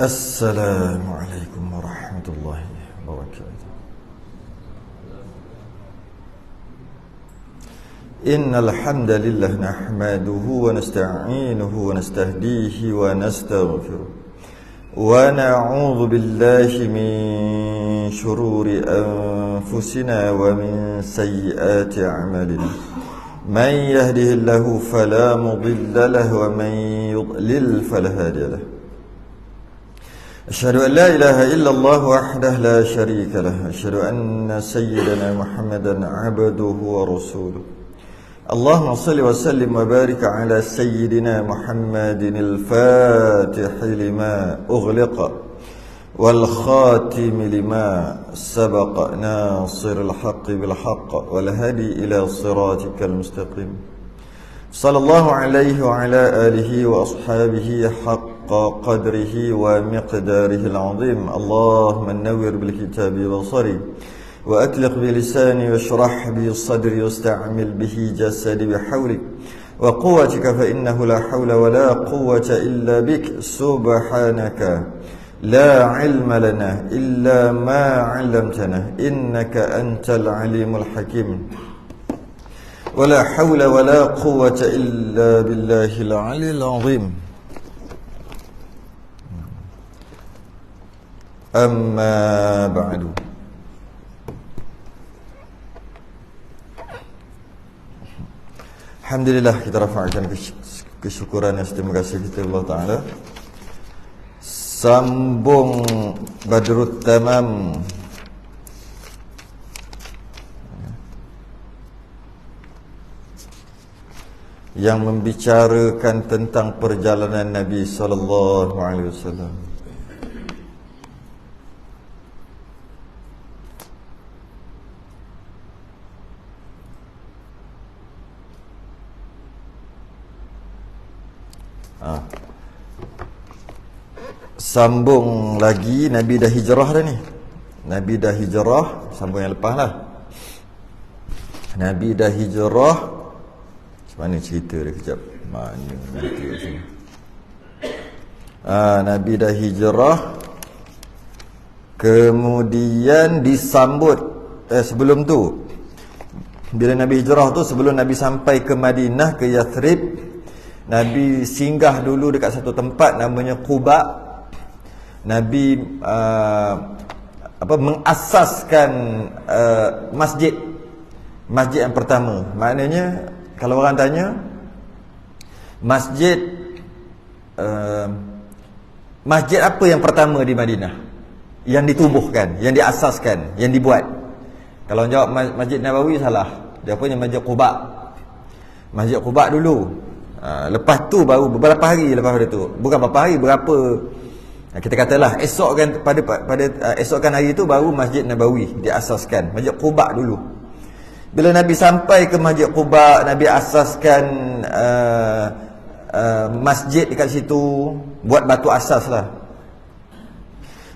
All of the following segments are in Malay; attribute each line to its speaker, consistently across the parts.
Speaker 1: Assalamualaikum warahmatullahi wabarakatuh. Innal hamdalillah nahmaduhu wa nasta'inuhu wa nastahdihi wa nastaghfiruh wa na'udzu billahi min shururi anfusina wa min sayyiati a'malina. Man yahdihillahu fala mudilla lahu wa man yudlil fala hadiya lahu. أشهد أن لا إله إلا الله وحده لا شريك له. أشهد أن سيدنا محمدا عبده ورسوله. اللهم صل وسلم وبارك على سيدنا محمد الفاتح لما أغلق والخاتم لما سبق ناصر الحق بالحق والهدي إلى صراطك المستقيم. صلى الله عليه وعلى آله وأصحابه حق قدره ومقداره العظيم. اللهم نور بالكتاب بصري وأطلق بلساني واشرح به صدري واستعمل به جسدي بحولك وقوتك فإنه لا حول ولا قوة إلا بك. سبحانك لا علم لنا إلا ما علمتنا إنك أنت العليم الحكيم. ولا حول ولا قوة إلا بالله العلي العظيم. أما بعد. Alhamdulillah, kita rafa'kan kesyukuran dan terima kasih kita Allah Ta'ala. Sambung Badrut Tamam yang membicarakan tentang perjalanan Nabi sallallahu alaihi wasallam. Sambung lagi, Nabi dah hijrah dah ni. Nabi dah hijrah, sambung yang lepas lah. Nabi dah hijrah. Mana cerita dia kejap. Mana nanti kat sini. Nabi dah hijrah. Kemudian disambut sebelum tu, bila Nabi hijrah tu, sebelum Nabi sampai ke Madinah, ke Yathrib, Nabi singgah dulu dekat satu tempat namanya Quba. Nabi mengasaskan masjid yang pertama. Maknanya kalau orang tanya masjid apa yang pertama di Madinah yang ditubuhkan, yang diasaskan, yang dibuat? Kalau jawab Masjid Nabawi, salah. Jawapannya Masjid Quba. Masjid Quba dulu. Lepas tu baru beberapa hari lepas tu. Bukan beberapa hari, berapa, kita katalah esokkan pada esokkan hari itu baru Masjid Nabawi diasaskan. Masjid Quba dulu. Bila Nabi sampai ke Masjid Quba, Nabi asaskan masjid dekat situ, buat batu asas lah.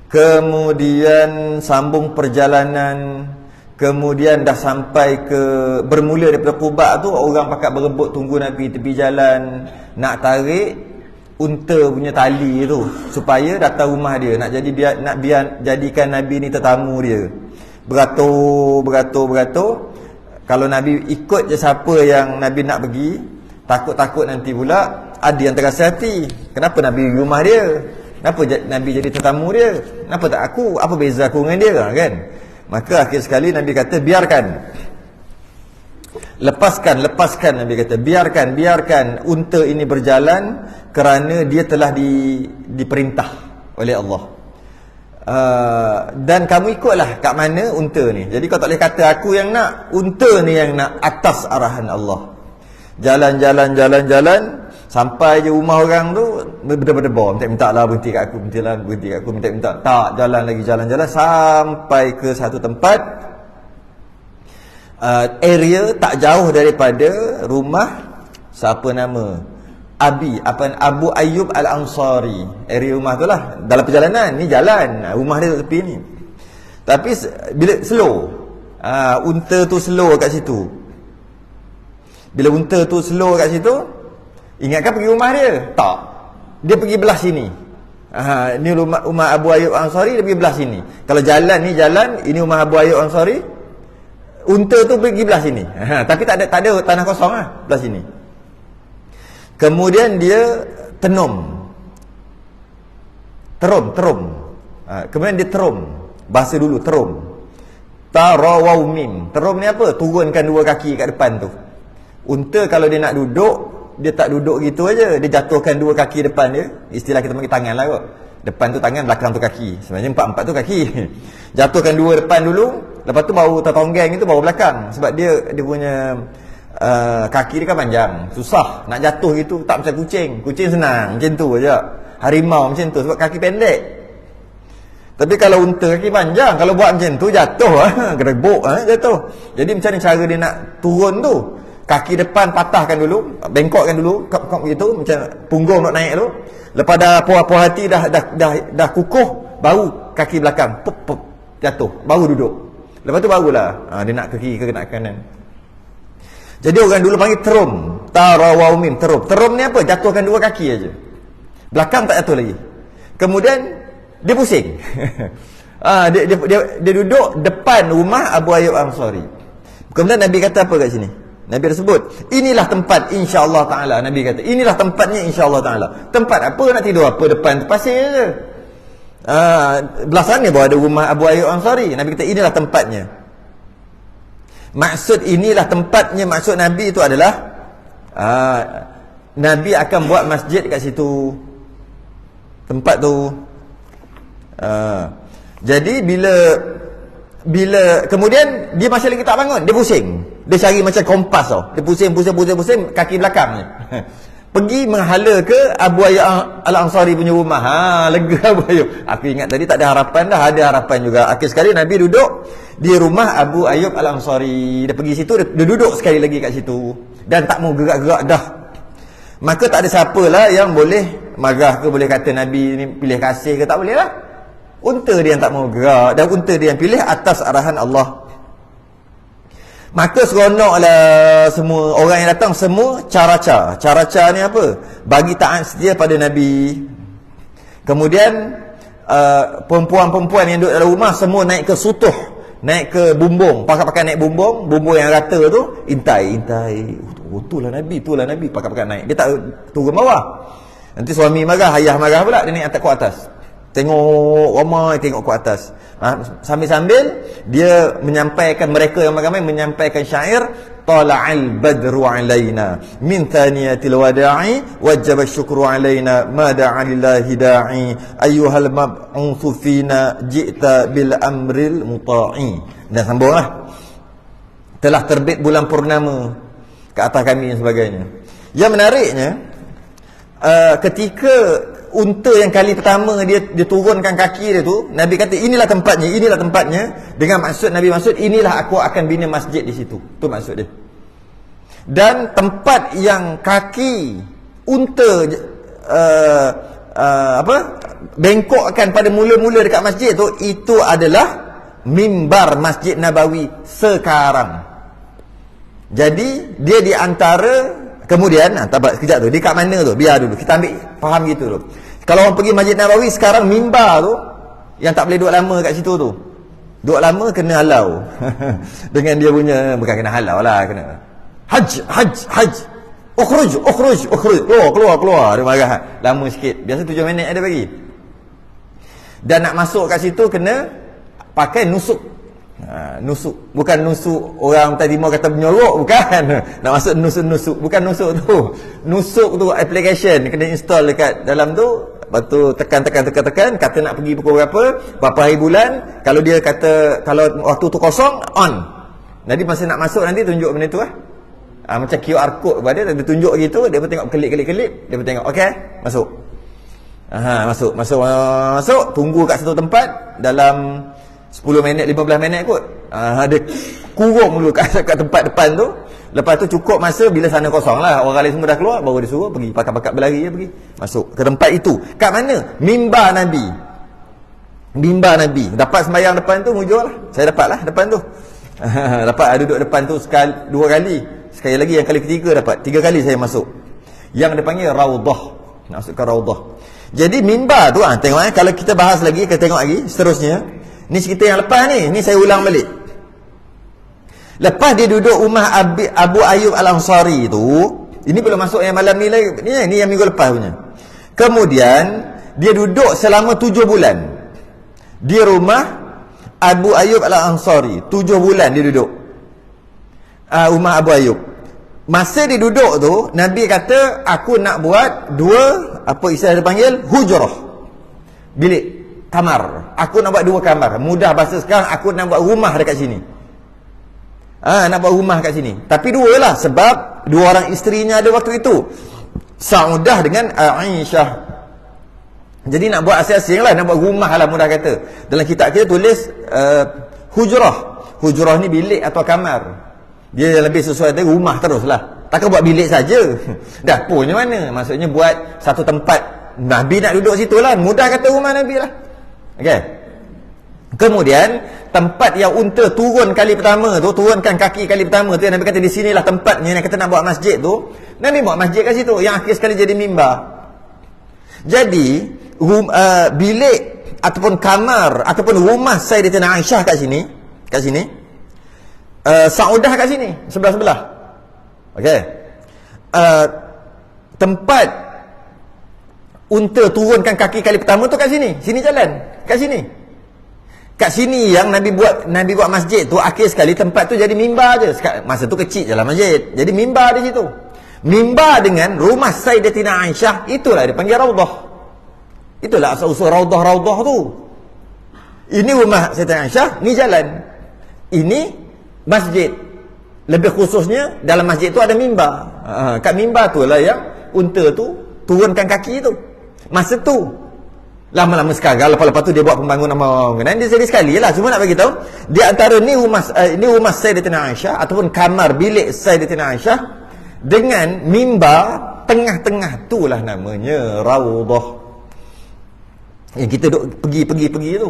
Speaker 1: Kemudian sambung perjalanan. Kemudian dah sampai ke, bermula daripada Quba tu, orang pakat berebut tunggu Nabi tepi jalan, nak tarik unta punya tali tu supaya datang rumah dia, nak jadikan Nabi ni tetamu dia. Beratur. Kalau Nabi ikut je siapa yang Nabi nak pergi, takut nanti pula ada yang terasa hati. Kenapa Nabi pergi rumah dia? Kenapa Nabi jadi tetamu dia? Kenapa tak aku? Apa beza aku dengan dia, kan? Maka akhir sekali Nabi kata, biarkan. Lepaskan Nabi kata, biarkan unta ini berjalan kerana dia telah diperintah oleh Allah. Dan kamu ikutlah kat mana unta ni. Jadi kau tak boleh kata aku yang nak, unta ni yang nak, atas arahan Allah. Jalan sampai je rumah orang tu, berdebar-debar, minta lah berhenti kat aku, minta. Tak, jalan sampai ke satu tempat, area tak jauh daripada rumah siapa nama Abu Ayyub Al-Ansari. Area rumah tu lah. Dalam perjalanan ni, jalan rumah dia tepi ni. Tapi bila slow, unta tu slow kat situ. Bila unta tu slow kat situ, ingatkan pergi rumah dia? Tak. Dia pergi belah sini. Ni rumah Abu Ayyub Ansari, dia pergi belah sini. Kalau jalan ni jalan, ini rumah Abu Ayyub Ansari, unta tu pergi belah sini. Tapi tak ada tanah kosong lah belah sini. Kemudian dia terum. Kemudian dia terum. Bahasa dulu terum. Tarawau mim. Terum ni apa? Turunkan dua kaki kat depan tu. Unta kalau dia nak duduk, dia tak duduk gitu aja. Dia jatuhkan dua kaki depan dia. Istilah kita panggil tangan lah kot. Depan tu tangan, belakang tu kaki. Sebenarnya empat tu kaki. Jatuhkan dua depan dulu, lepas tu baru tertonggeng itu baru belakang. Sebab dia punya kaki dia kan panjang. Susah nak jatuh gitu. Tak macam kucing. Kucing senang macam tu aja. Harimau macam tu sebab kaki pendek. Tapi kalau unta kaki panjang, kalau buat macam tu jatuh gerebuk jatuh. Jadi macam ni cara dia nak turun tu? Kaki depan patahkan dulu, bengkokkan dulu, kop gitu, macam punggung nak naik tu. Lepas dah puas hati dah kukuh, baru kaki belakang pop jatuh, baru duduk. Lepas tu barulah dia nak ke kiri ke nak kanan. Jadi orang dulu panggil terum, tarawau mim, terum. Terum ni apa? Jatuhkan dua kaki aja. Belakang tak jatuh lagi. Kemudian dia pusing. Dia duduk depan rumah Abu Ayyub Ansari. Kemudian Nabi kata apa kat sini? Nabi dah sebut, inilah tempat insya-Allah taala. Nabi kata, inilah tempatnya insya-Allah taala. Tempat apa nak tidur apa? Depan tu pasir je. Belah sana baru ada rumah Abu Ayyub Ansari. Nabi kata inilah tempatnya. Maksud inilah tempatnya, maksud Nabi itu adalah Nabi akan buat masjid kat situ. Tempat tu. Jadi bila kemudian dia masih lagi tak bangun, dia pusing. Dia cari macam kompas tau. Dia pusing kaki belakangnya. Pergi menghala ke Abu Ayyub Al-Ansari punya rumah. Lega Abu Ayyub. Aku ingat tadi tak ada harapan dah, ada harapan juga. Akhir sekali Nabi duduk di rumah Abu Ayyub Al-Ansari. Dia pergi situ, dia duduk sekali lagi kat situ. Dan tak mau gerak-gerak dah. Maka tak ada siapalah yang boleh marah ke, boleh kata Nabi ni pilih kasih ke, tak boleh lah. Unta dia yang tak mau gerak, dan unta dia yang pilih atas arahan Allah. Maka seronoklah semua orang yang datang, semua caraca. Caraca ni apa? Bagi taat setia pada Nabi. Kemudian perempuan-perempuan yang duduk dalam rumah semua naik ke sutuh, naik ke bumbung, pakai naik bumbung yang rata tu, intai. Itulah Nabi, pakai naik. Dia tak turun bawah. Nanti suami marah, ayah marah pula, dia naik atas ke atas. Tengok ramai, tengok ke atas. Sambil-sambil dia menyampaikan, mereka yang ramai menyampaikan syair, tala'al badru alaina min thaniyatil wada'i wajaba syukru alaina ma da'a lillahi da'i ayyuhal mab'utsu fina ji'ta bil amril muta'i. Dan sambunglah, telah terbit bulan purnama ke atas kami dan sebagainya. Yang menariknya, ketika unta yang kali pertama dia turunkan kaki dia tu, Nabi kata inilah tempatnya, dengan maksud Nabi maksud inilah aku akan bina masjid di situ. Tu maksud dia. Dan tempat yang kaki unta bengkokkan pada mula-mula dekat masjid tu, itu adalah mimbar Masjid Nabawi sekarang. Jadi dia di antara, kemudian sekejap tu, dia kat mana tu? Biar dulu kita ambil faham gitu tu. Kalau orang pergi Masjid Nabawi sekarang, mimbar tu yang tak boleh duduk lama kat situ tu. Duduk lama kena halau. Dengan dia punya, bukan kena halau lah, kena haj. Ukhruj. Keluar. Dia marah. Lama sikit. Biasa 7 minit ada bagi. Dan nak masuk kat situ kena pakai nusuk. Nusuk, bukan nusuk orang tadi mau kata menyorok, bukan. Nak masuk nusuk, bukan nusuk tu. Nusuk tu application kena install dekat dalam tu. Lepas tu tekan, kata nak pergi pukul berapa hari bulan. Kalau dia kata kalau waktu tu kosong, on. Jadi masa nak masuk nanti tunjuk benda tu macam QR code pada dia tunjuk gitu, dia pun tengok kelip, dia pun tengok okey, masuk. Masuk, tunggu kat satu tempat dalam 10 minit, 15 minit kot. Dia kurung dulu kat tempat depan tu. Lepas tu cukup masa bila sana kosong lah, orang lain semua dah keluar, baru dia suruh pergi pakat-pakat berlari dia pergi masuk ke tempat itu. Kat mana? Mimbar Nabi. Dapat sembahyang depan tu, mujur lah. Saya dapat lah depan tu. Dapat duduk depan tu dua kali. Sekali lagi yang kali ketiga dapat. 3 kali saya masuk. Yang dia panggil Raudah. Nak masuk ke Raudah. Jadi mimbar tu, tengok kalau kita bahas lagi, kita tengok lagi seterusnya. Ni cerita yang lepas ni saya ulang balik. Lepas dia duduk rumah Abu Ayyub Al-Ansari tu, ini belum masuk yang malam ni lagi, ni yang minggu lepas punya. Kemudian dia duduk selama 7 bulan di rumah Abu Ayyub Al-Ansari. 7 bulan dia duduk rumah Abu Ayyub. Masa dia duduk tu, Nabi kata, aku nak buat 2, apa istilah dia panggil, hujrah, bilik, kamar. Aku nak buat 2 kamar. Mudah bahasa sekarang, aku nak buat rumah dekat sini. Nak buat rumah kat sini. Tapi 2 lah, sebab 2 orang isterinya ada waktu itu, Saudah dengan Aisyah. Jadi nak buat asing-asing lah, nak buat rumah lah, mudah kata. Dalam kitab kita tulis hujrah. Hujrah ni bilik atau kamar. Dia lebih sesuai dengan rumah terus lah. Takkan buat bilik saja. Dapurnya mana? Maksudnya buat satu tempat. Nabi nak duduk situ lah. Mudah kata rumah Nabi lah. Okay. Kemudian tempat yang unta turun kali pertama tu, turunkan kaki kali pertama tu, yang Nabi kata di sinilah tempatnya, yang kata nak buat masjid tu, Nabi buat masjid kat situ, yang akhir sekali jadi mimbar. Jadi bilik ataupun kamar ataupun rumah Sayyidatina Aisyah kat sini, Saudah kat sini, sebelah-sebelah. Okey. Tempat unta turunkan kaki kali pertama tu kat sini. Sini jalan, kat sini. Kat sini yang Nabi buat masjid tu, akhir sekali tempat tu jadi mimbar je. Masa tu kecil je lah masjid. Jadi mimbar di situ. Mimbar dengan rumah Sayyidatina Aisyah, itulah dia panggil Raudah. Itulah asal-usul Raudah tu. Ini rumah Sayyidatina Aisyah, ni jalan. Ini masjid. Lebih khususnya dalam masjid tu ada mimbar. Kat mimbar tu lah yang unta tu turunkan kaki tu. Masa tu lama-lama sekarang, lepas-lepas tu dia buat pembangunan bangunan, dia sekali lah. Cuma nak bagi tahu, di antara ni rumah Sayyidatina Aisyah ataupun kamar bilik Sayyidatina Aisyah dengan mimbar tengah-tengah tu lah namanya Raudah. Yang kita duk pergi tu.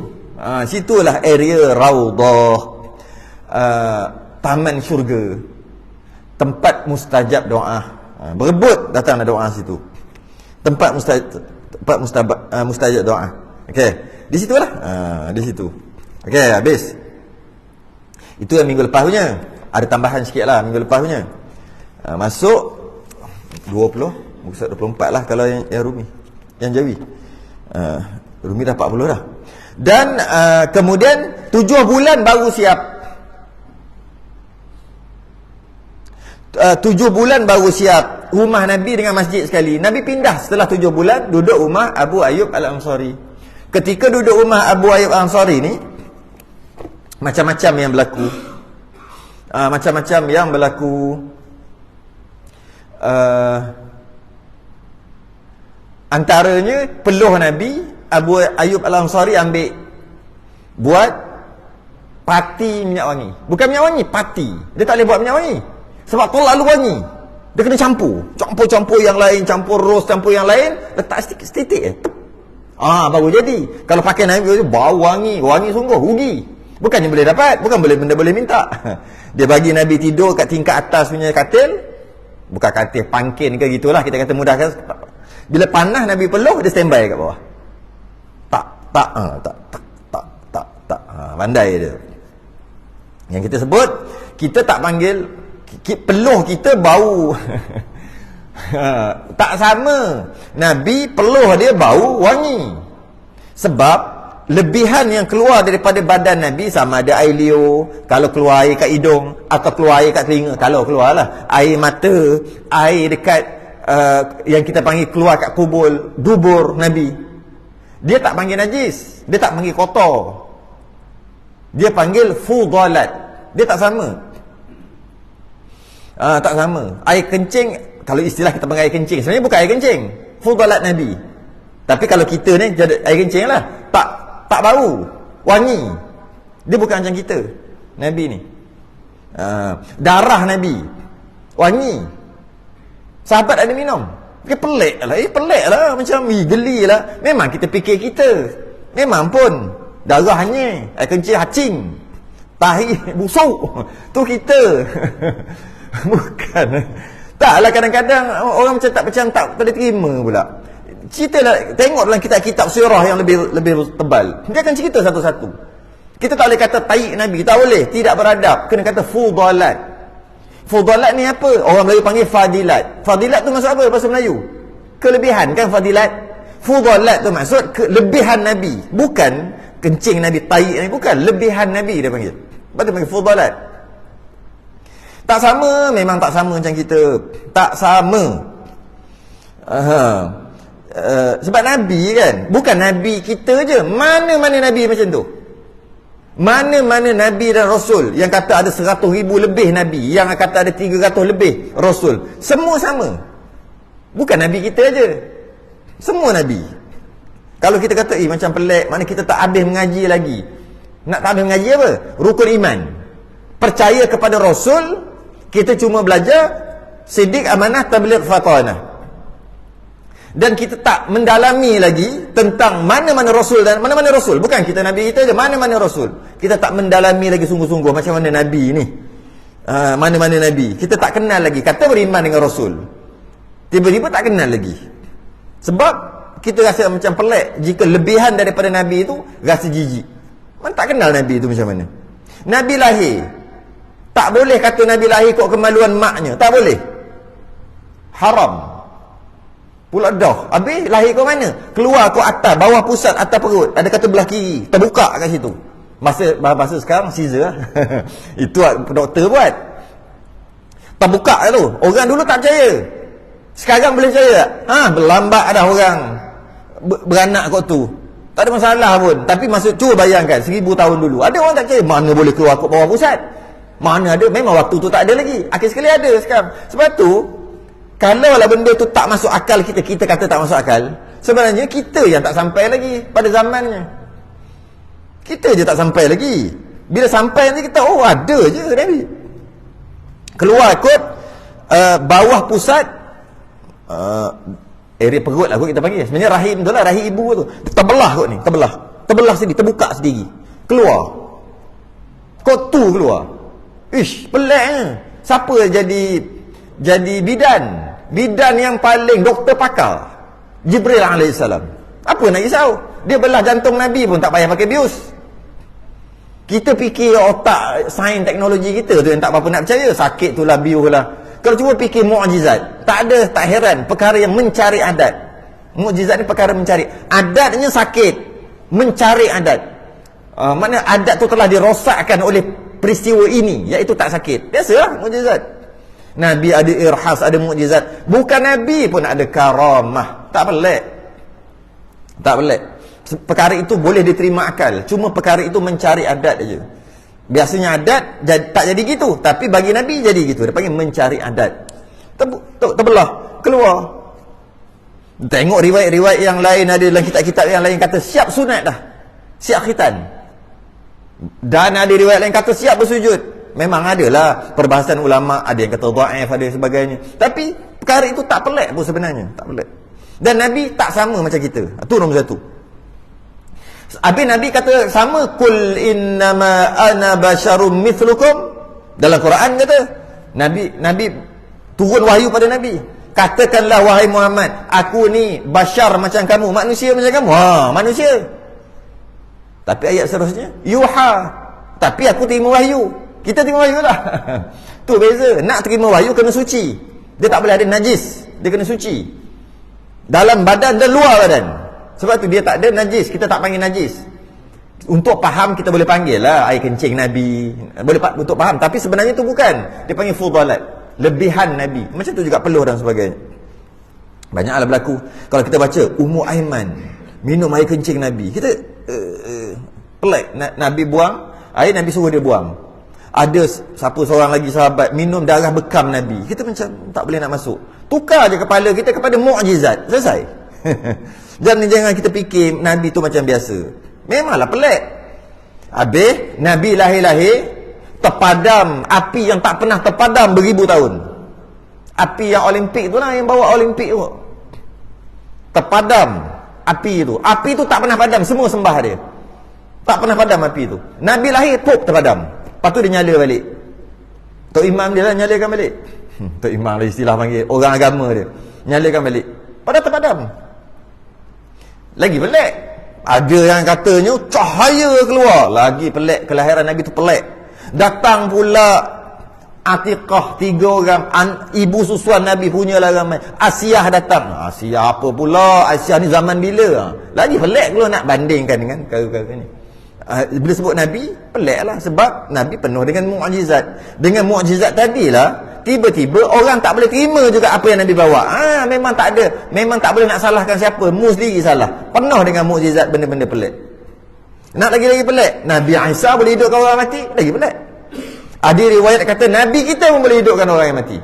Speaker 1: Situlah area Raudah. Taman syurga, tempat mustajab doa. Berebut datang doa situ. Tempat mustajab doa. Okey, di situlah. Di situ. Okey, habis. Itu yang minggu lepas punya. Ada tambahan sikitlah minggu lepas punya. Masuk 20, mungkin 24 lah kalau yang Rumi. Yang Jawi. Rumi dah 40 dah. Dan kemudian 7 bulan baru siap. 7 bulan baru siap rumah Nabi dengan masjid sekali. Nabi pindah setelah 7 bulan, duduk rumah Abu Ayyub Al-Ansari. Ketika duduk rumah Abu Ayyub Al-Ansari ni, macam-macam yang berlaku. Antaranya peluh Nabi, Abu Ayyub Al-Ansari ambil buat pati minyak wangi. Bukan minyak wangi, pati. Dia tak boleh buat minyak wangi sebab terlalu wangi. Dia kena campur yang lain, campur ros, campur yang lain, letak setitik baru jadi. Kalau pakai Nabi bau wangi sungguh, rugi. Bukannya boleh dapat, bukan benda boleh minta. Dia bagi Nabi tidur kat tingkat atas punya katil. Bukan katil, pangkin ke gitulah, kita kata mudah kan. Bila panas Nabi peluh, dia standby kat bawah. Tak. Pandai dia. Yang kita sebut, kita tak panggil peluh kita bau. Tak sama. Nabi peluh dia bau wangi. Sebab lebihan yang keluar daripada badan Nabi, sama ada air liur, kalau keluar air kat hidung atau keluar air kat telinga, kalau keluar lah air mata, air dekat yang kita panggil keluar kat kubul, dubur Nabi, dia tak panggil najis, dia tak panggil kotor, dia panggil fudalat. Dia tak sama. Tak sama. Air kencing, kalau istilah kita panggil air kencing, sebenarnya bukan air kencing, fudalat Nabi. Tapi kalau kita ni jadi air kencing lah, tak bau, wangi. Dia bukan macam kita Nabi ni. Darah Nabi wangi. Sahabat ada minum, pelik lah, macam geli lah. Memang kita fikir kita, memang pun darahnya air kencing hacing, tahi busuk tu kita. Bukan. Taklah, kadang-kadang orang macam tak boleh terima pula. Cerita lah, tengok dalam kitab-kitab sirah yang lebih tebal. Dia akan cerita satu-satu. Kita tak boleh kata taik Nabi, tak boleh, tidak beradab. Kena kata fudalat. Fudalat ni apa? Orang Melayu panggil fadilat. Fadilat tu maksud apa bahasa Melayu? Kelebihan kan fadilat? Fudalat tu maksud kelebihan Nabi, bukan kencing Nabi, taik Nabi, bukan, lebihan Nabi dia panggil. Lepas tu panggil fudalat. Tak sama, memang tak sama macam kita. Tak sama. Sebab Nabi kan, bukan Nabi kita je. Mana-mana Nabi macam tu. Mana-mana Nabi dan Rasul yang kata ada 100,000 lebih Nabi, yang kata ada 300 lebih Rasul, semua sama. Bukan Nabi kita je, semua Nabi. Kalau kita kata macam pelik, mana kita tak habis mengaji lagi. Nak tak habis mengaji apa? Rukun iman. Percaya kepada Rasul. Kita cuma belajar siddiq, amanah, tabligh, fatanah. Dan kita tak mendalami lagi tentang mana-mana Rasul dan mana-mana Rasul. Bukan kita Nabi kita je, mana-mana Rasul. Kita tak mendalami lagi sungguh-sungguh macam mana Nabi ni. Mana-mana Nabi. Kita tak kenal lagi. Kata beriman dengan Rasul, tiba-tiba tak kenal lagi. Sebab kita rasa macam pelik jika lebihan daripada Nabi itu rasa jijik. Mana tak kenal Nabi itu macam mana. Nabi lahir, tak boleh kata Nabi lahir kok kemaluan maknya. Tak boleh. Haram. Pula dah. Habis lahir kau mana? Keluar kau atas, bawah pusat, atas perut. Ada kata belah kiri. Terbuka kat situ. Bahasa sekarang Caesar. Itu doktor buat. Terbuka tu. Orang dulu tak percaya. Sekarang boleh percaya tak? Berlambat dah orang beranak kau tu. Tak ada masalah pun. Tapi maksud cuba bayangkan 1000 tahun dulu. Ada orang tak percaya. Mana boleh keluar kau bawah pusat? Mana ada? Memang waktu tu tak ada lagi. Akhir sekali ada sekarang. Sebab tu, kalau lah benda tu tak masuk akal kita kata tak masuk akal, sebenarnya kita yang tak sampai lagi pada zamannya. Kita je tak sampai lagi. Bila sampai nanti kita, oh ada je Nabi. Keluar kot bawah pusat, area perut lah kot kita panggil. Sebenarnya rahim tu lah, rahim ibu tu. Terbelah kot ni, terbelah sendiri, terbuka sendiri. Keluar. Kot tu keluar. Ish, peliknya. Siapa jadi bidan yang paling doktor pakar? Jibril alaihissalam. Apa nak risau? Dia belah jantung Nabi pun tak payah pakai bius. Kita fikir otak sains teknologi kita tu yang tak apa-apa nak percaya. Sakit tu lah, bius lah. Kalau cuba fikir mukjizat, tak heran perkara yang mencari adat. Mukjizat ni perkara mencari. Adatnya sakit, mencari adat. Maknanya adat tu telah dirosakkan oleh peristiwa ini, iaitu tak sakit. Biasalah mukjizat. Nabi ada irhas, ada mukjizat. Bukan Nabi pun ada karamah. Tak pelik. Perkara itu boleh diterima akal. Cuma perkara itu mencari adat aja. Biasanya adat tak jadi gitu, tapi bagi Nabi jadi gitu. Dia panggil mencari adat. Terbelah, keluar. Tengok riwayat-riwayat yang lain, ada dalam kitab-kitab yang lain kata siap sunat dah, siap khitan. Dan ada riwayat lain kata siap bersujud. Memang adalah perbahasan ulama, ada yang kata dhaif, ada sebagainya. Tapi perkara itu tak pelik pun sebenarnya, tak pelik. Dan Nabi tak sama macam kita. Itu nombor satu. Habis Nabi kata sama, kul innama ana basyarum mithlukum. Dalam Quran kata, Nabi turun wahyu pada Nabi. Katakanlah wahai Muhammad, aku ni basyar macam kamu, manusia macam kamu. Manusia. Tapi ayat seterusnya, yuha, tapi aku terima wahyu. Kita terima wahyu lah. Tu beza. Nak terima wahyu kena suci. Dia tak boleh ada najis. Dia kena suci. Dalam badan dan luar badan. Sebab tu dia tak ada najis. Kita tak panggil najis. Untuk faham kita boleh panggil lah air kencing Nabi. Boleh untuk faham. Tapi sebenarnya tu bukan. Dia panggil fudalat. Lebihan Nabi. Macam tu juga peluh dan sebagainya. Banyaklah berlaku. Kalau kita baca Ummu Aiman minum air kencing Nabi. Kita pelik. Nabi buang air, Nabi suruh dia buang. Ada siapa seorang lagi sahabat minum darah bekam Nabi. Kita macam tak boleh nak masuk. Tukar je kepala kita kepada mukjizat. Selesai. Dan jangan kita fikir Nabi tu macam biasa. Memanglah pelik. Habis Nabi lahir-lahir terpadam api yang tak pernah terpadam beribu tahun. Api yang Olimpik tu lah, yang bawa Olimpik tu. Terpadam api tu. Api tu tak pernah padam, semua sembah dia. Tak pernah padam api tu. Nabi lahir, pop terpadam. Lepas tu dia nyala balik. Tok Imam dia lah nyalakan balik. Tok Imam lah istilah panggil, orang agama dia. Nyalakan balik. Padahal terpadam. Lagi pelik. Ada yang katanya cahaya keluar. Lagi pelik. Kelahiran Nabi tu pelik. Datang pula Atiqah, 3 orang, ibu susuan Nabi punya lah ramai. Asiyah datang. Asiyah apa pula? Asiyah ni zaman bila? Lagi pelik kalau nak bandingkan dengan perkara-perkara ni. Bila sebut Nabi, pelik lah. Sebab Nabi penuh dengan mu'jizat. Dengan mu'jizat tadilah, tiba-tiba orang tak boleh terima juga apa yang Nabi bawa. Memang tak ada. Memang tak boleh nak salahkan siapa. Mu sendiri salah. Penuh dengan mu'jizat, benda-benda pelik. Nak lagi-lagi pelik. Nabi Isa boleh hidupkan orang mati. Lagi pelik. Ada riwayat kata Nabi kita pun boleh hidupkan orang yang mati.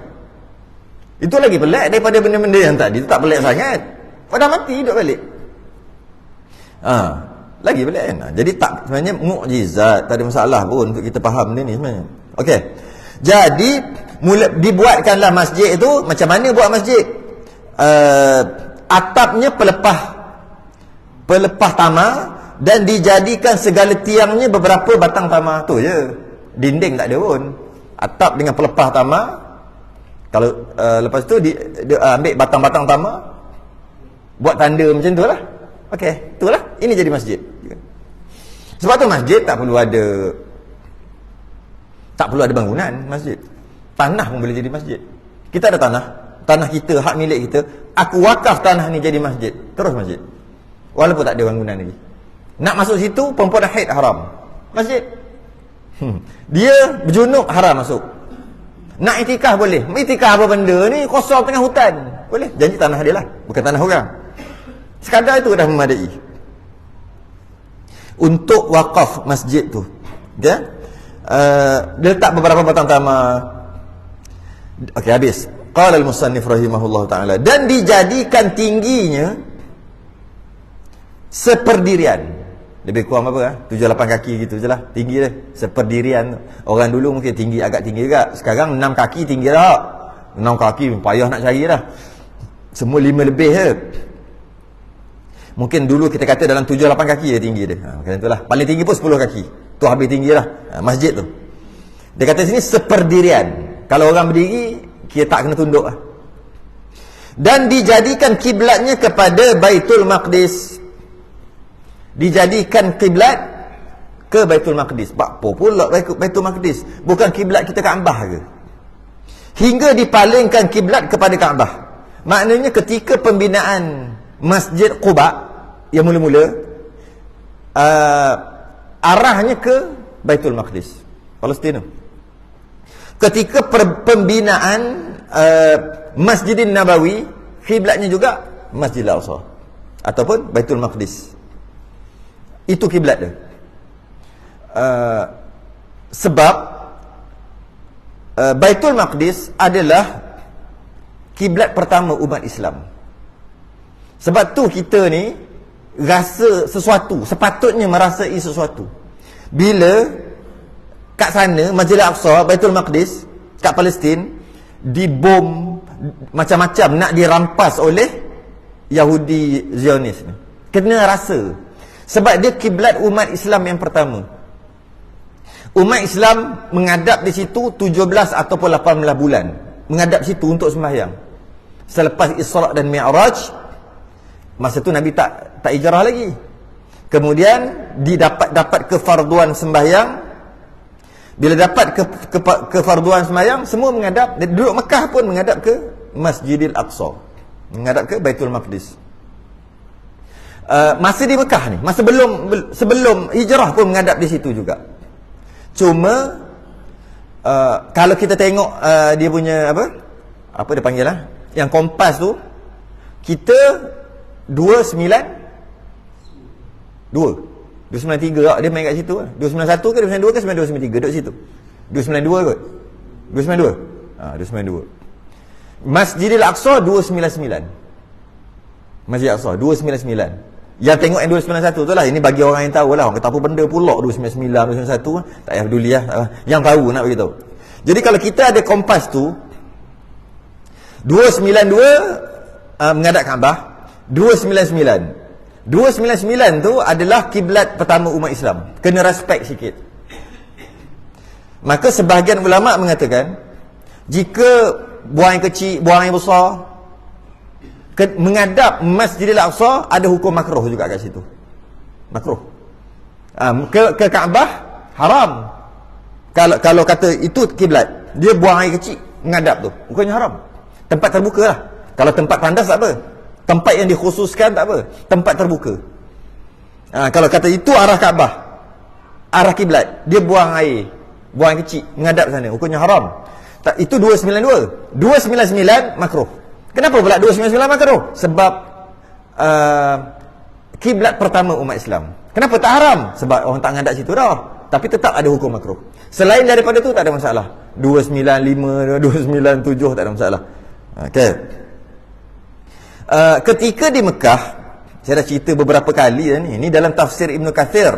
Speaker 1: Itu lagi pelik daripada benda-benda yang tadi. Itu tak pelik sangat. Pada mati hidup balik. Lagi pelik kan. Jadi tak, sebenarnya mukjizat, tak ada masalah pun untuk kita faham benda ni sebenarnya. Okey. Jadi dibuatkanlah masjid itu. Macam mana buat masjid? Atapnya pelepah tamar dan dijadikan segala tiangnya beberapa batang tamar. Tu je. Dinding tak ada pun. Atap dengan pelepah tamar. Kalau lepas tu dia ambil batang-batang tamar, buat tanda macam tu lah. Okey, itulah. Ini jadi masjid. Sebab tu masjid tak perlu ada bangunan masjid. Tanah pun boleh jadi masjid. Kita ada tanah kita, hak milik kita. Aku wakaf tanah ni jadi masjid. Terus masjid. Walaupun tak ada bangunan lagi. Nak masuk situ, perempuan haid haram. Masjid. Dia berjunub haram masuk. Nak itikaf boleh. Itikaf apa benda ni? Kosong tengah hutan. Boleh. Janji tanah dia lah, bukan tanah orang. Sekadar itu dah memadai untuk wakaf masjid tu. Okay? Dia letak beberapa batang tamar. Okey, habis. Qala al-musannif rahimahullah ta'ala. Dan dijadikan tingginya seperdirian. Lebih kurang apa? 7-8 kaki gitu je lah. Tinggi dia. Seperdirian. Orang dulu mungkin tinggi, agak tinggi juga. Sekarang 6 kaki tinggi dah. 6 kaki payah nak cari dah. Semua 5 lebih je. Mungkin dulu kita kata dalam 7-8 kaki je tinggi dia. Macam itulah. Paling tinggi pun 10 kaki. Tu habis tinggi lah. Masjid tu. Dia kata sini seperdirian. Kalau orang berdiri, kita tak kena tunduk lah. Dan dijadikan kiblatnya kepada Baitul Maqdis. Dijadikan kiblat ke Baitul Maqdis. Apa pula Baitul Maqdis? Bukan kiblat kita Kaabah ke? Hingga dipalingkan kiblat kepada Kaabah. Maknanya ketika pembinaan Masjid Quba yang mula-mula, arahnya ke Baitul Maqdis, Palestin. Ketika pembinaan Masjidin Nabawi, kiblatnya juga Masjidil Aqsa ataupun Baitul Maqdis. Itu kiblat dia. Sebab Baitul Maqdis adalah kiblat pertama umat Islam. Sebab tu kita ni rasa sesuatu, sepatutnya merasai sesuatu bila kat sana Masjidil Aqsa, Baitul Maqdis kat Palestin dibom macam-macam, nak dirampas oleh Yahudi Zionis ni. Kena rasa. Sebab dia kiblat umat Islam yang pertama. Umat Islam menghadap di situ 17 ataupun 18 bulan. Menghadap situ untuk sembahyang. Selepas Isra' dan Mi'raj, masa tu Nabi tak hijrah lagi. Kemudian dapat kefarduan sembahyang. Bila dapat kefarduan sembahyang, semua menghadap. Duduk Mekah pun menghadap ke Masjidil Aqsa, menghadap ke Baitul Maqdis. Masa di Mekah ni, masa sebelum hijrah pun menghadap di situ juga. Cuma kalau kita tengok dia punya apa dia panggil lah, yang kompas tu, kita 293 dia main kat situ. 291 ke 292 ke 293 duduk situ. 292 kot. 292. 292. Masjidil Aqsa 299. Masjid Aqsa 299. Yang tengok yang 291 tu lah. Ini bagi orang yang tahu lah. Orang kata apa benda pula 299, 291. Tak payah peduli lah. Yang tahu nak beritahu. Jadi kalau kita ada kompas tu, 292 menghadap Kaabah. 299 tu adalah kiblat pertama umat Islam. Kena respect sikit. Maka sebahagian ulama mengatakan, jika buang yang kecil, buang yang besar, menghadap Masjidil Aqsa ada hukum makruh juga kat situ. Makruh. Ke Kaabah haram. Kalau kata itu kiblat, dia buang air kecil menghadap tu, hukumnya haram. Tempat terbuka lah. Kalau tempat tandas tak apa. Tempat yang dikhususkan tak apa. Tempat terbuka. Kalau kata itu arah Kaabah, arah kiblat, dia buang air kecil menghadap sana, hukumnya haram. Itu 292. 299 makruh. Kenapa pula 299 makruh? Sebab kiblat pertama umat Islam. Kenapa tak haram? Sebab orang tak menghadap situ dah. Tapi tetap ada hukum makruh. Selain daripada tu tak ada masalah. 295, 297 tak ada masalah. Okey. Ketika di Mekah, saya dah cerita beberapa kali ni. Ini dalam tafsir Ibn Kathir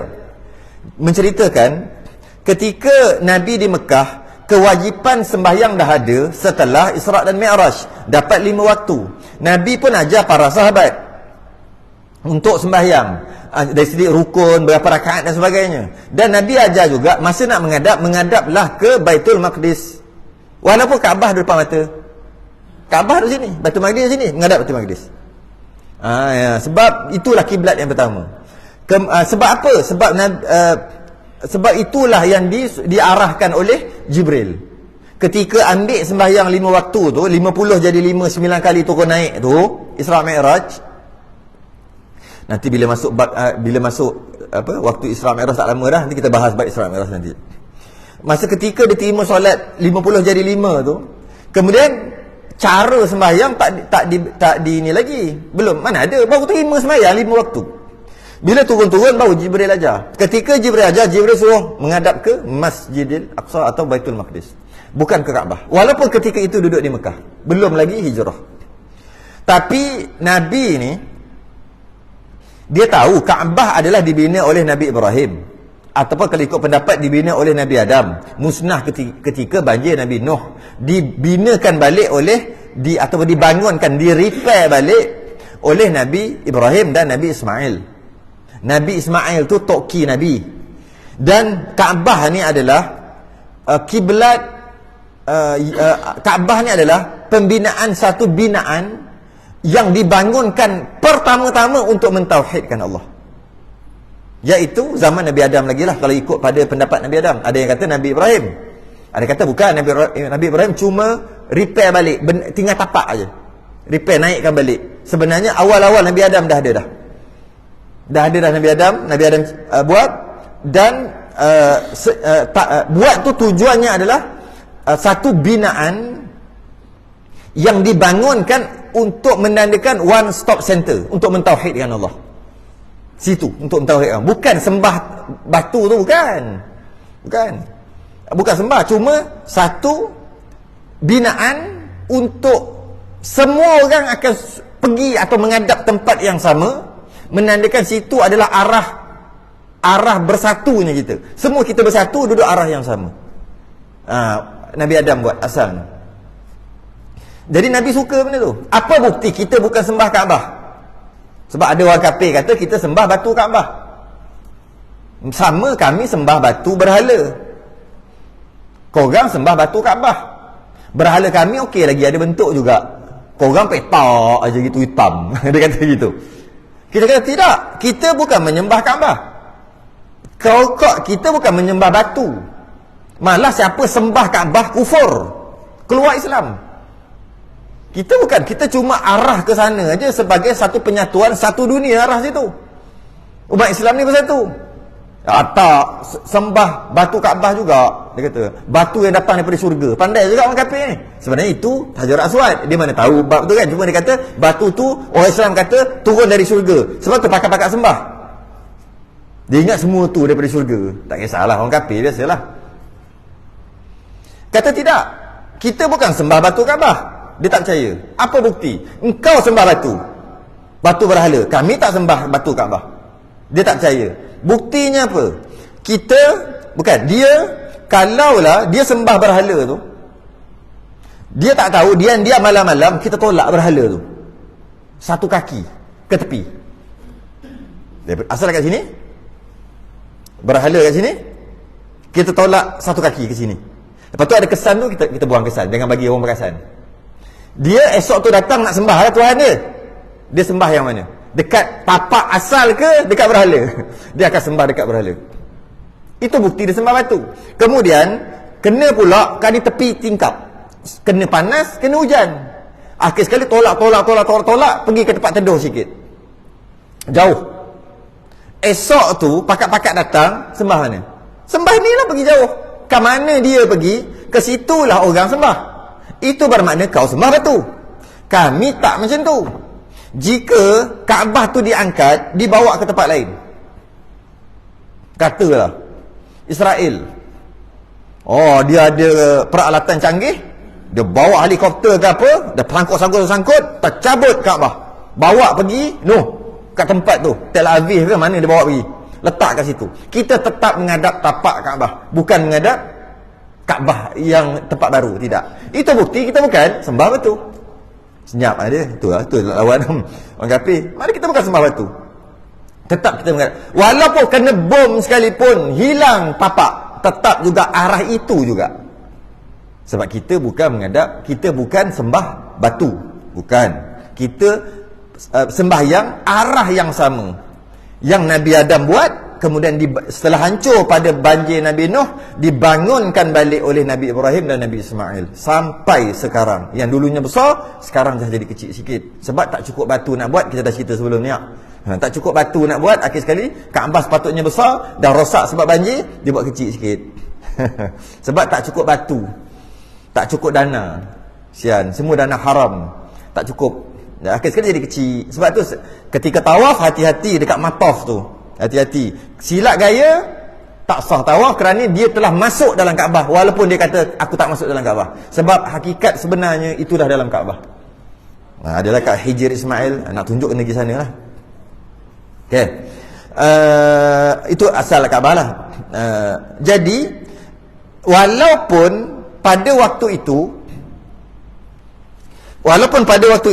Speaker 1: menceritakan ketika Nabi di Mekah, kewajipan sembahyang dah ada setelah Isra' dan Mi'raj. Dapat 5 waktu. Nabi pun ajar para sahabat untuk sembahyang. Dari segi rukun, berapa rakaat dan sebagainya. Dan Nabi ajar juga, masa nak menghadaplah ke Baitul Maqdis. Walaupun Kaabah di depan mata. Kaabah di sini, Baitul Maqdis di sini, menghadap Baitul Maqdis. Sebab itulah kiblat yang pertama. Sebab apa? Sebab itulah yang diarahkan oleh Jibril. Ketika ambil sembahyang 5 waktu tu, 50 jadi 5, 9 kali turun naik tu, Isra' Mi'raj. Nanti bila masuk waktu Isra' Mi'raj tak lama dah, nanti kita bahas bab Isra' Mi'raj nanti. Masa ketika dia terima solat 50 jadi 5 tu, kemudian cara sembahyang tak di ni lagi. Belum, mana ada, baru terima sembahyang 5 waktu. Bila turun-turun baru Jibril ajar. Ketika Jibril ajar, Jibril suruh menghadap ke Masjidil Aqsa atau Baitul Maqdis, bukan ke Kaabah. Walaupun ketika itu duduk di Mekah, belum lagi hijrah. Tapi Nabi ni, dia tahu Kaabah adalah dibina oleh Nabi Ibrahim, ataupun kalau ikut pendapat dibina oleh Nabi Adam. Musnah ketika banjir Nabi Nuh. Dibinakan balik ataupun dibangunkan, repair balik oleh Nabi Ibrahim dan Nabi Ismail. Nabi Ismail tu toki Nabi. Dan Kaabah ni adalah kiblat. Kaabah ni adalah satu binaan yang dibangunkan pertama-tama untuk mentauhidkan Allah. Iaitu zaman Nabi Adam lagi lah, kalau ikut pada pendapat Nabi Adam. Ada yang kata Nabi Ibrahim, ada kata bukan, Nabi Ibrahim cuma repair balik, tinggal tapak aja, repair, naikkan balik. Sebenarnya awal-awal Nabi Adam dah ada dah Nabi Adam buat. Dan buat tu tujuannya adalah satu binaan yang dibangunkan untuk menandakan one stop center, untuk mentauhidkan Allah. Situ untuk mentauhidkan, bukan sembah batu tu, bukan sembah, cuma satu binaan untuk semua orang akan pergi atau menghadap tempat yang sama, menandakan situ adalah arah bersatunya kita. Semua kita bersatu duduk arah yang sama. Nabi Adam buat asalnya. Jadi Nabi suka benda tu. Apa bukti kita bukan sembah Kaabah? Sebab ada orang kafir kata kita sembah batu Kaabah. Sama kami sembah batu berhala. Korang sembah batu Kaabah. Berhala kami okey lagi, ada bentuk juga. Korang petak aja gitu hitam. Dia kata gitu. Kita kata tidak, kita bukan menyembah Kaabah. Kita bukan menyembah batu. Malah siapa sembah Kaabah kufur, keluar Islam. Kita cuma arah ke sana aja sebagai satu penyatuan, satu dunia arah situ. Umat Islam ni bersatu. Tak sembah batu Kaabah juga. Dia kata batu yang datang daripada syurga. Pandai juga orang kafir ni. Sebenarnya itu Hajar Aswad. Dia mana tahu bab tu kan. Cuma dia kata batu tu orang Islam kata turun dari syurga. Sebab tu pakar-pakar sembah. Dia ingat semua tu daripada syurga. Tak kisahlah, orang kafir biasalah. Kata tidak, kita bukan sembah batu Kaabah. Dia tak percaya. Apa bukti? Engkau sembah batu berhala. Kami tak sembah batu Kaabah. Dia tak percaya. Buktinya apa? Dia kalaulah dia sembah berhala tu, dia tak tahu, dia malam-malam kita tolak berhala tu satu kaki ke tepi. Asal kat sini, berhala kat sini, kita tolak satu kaki ke sini. Lepas tu ada kesan tu, kita buang kesan. Jangan bagi orang perasan. Dia esok tu datang nak sembah lah Tuhan dia. Dia sembah yang mana? Dekat tapak asal ke dekat berhala? Dia akan sembah dekat berhala. Itu bukti dia sembah batu. Kemudian kena pula kat di tepi tingkap. Kena panas, kena hujan. Akhir sekali tolak, pergi ke tempat teduh sikit. Jauh. Esok tu pakat-pakat datang, sembah mana? Sembah ni lah pergi jauh. Ke mana dia pergi? Ke situlah orang sembah. Itu bermakna kau sembah batu. Kami tak macam tu. Jika Kaabah tu diangkat, dibawa ke tempat lain, katalah Israel, dia ada peralatan canggih, dia bawa helikopter ke apa, dia sangkut, tercabut Kaabah, bawa pergi kat tempat tu, Tel Aviv ke mana dia bawa pergi, letak kat situ. Kita tetap menghadap tapak Kaabah, bukan menghadap Kaabah yang tempat baru. Tidak. Itu bukti kita bukan sembah batu. Senyap ada. Itu lawan orang kafir. Mari kita bukan sembah batu. Tetap kita menghadap. Walaupun kena bom sekalipun, hilang tapak, tetap juga arah itu juga. Sebab kita bukan menghadap, kita bukan sembah batu. Bukan. Kita sembahyang arah yang sama. Yang Nabi Adam buat, kemudian setelah hancur pada banjir Nabi Nuh, dibangunkan balik oleh Nabi Ibrahim dan Nabi Ismail sampai sekarang. Yang dulunya besar, sekarang dah jadi kecil sikit. Sebab tak cukup batu nak buat. Kita dah cerita sebelum ni. Tak cukup batu nak buat. Akhir sekali Kaabah sepatutnya besar, dah rosak sebab banjir, dia buat kecil sikit. Sebab tak cukup batu, tak cukup dana. Sian, semua dana haram, tak cukup. Akhir sekali jadi kecil. Sebab tu ketika tawaf, hati-hati dekat mataf tu. Hati-hati. Silap gaya, tak sah tawaf kerana dia telah masuk dalam Kaabah, walaupun dia kata aku tak masuk dalam Kaabah. Sebab hakikat sebenarnya itu dah dalam Kaabah. Adalah kat Hijr Ismail, nak tunjuk negeri sana lah. Okay. Itu asal Kaabah lah. Jadi walaupun pada waktu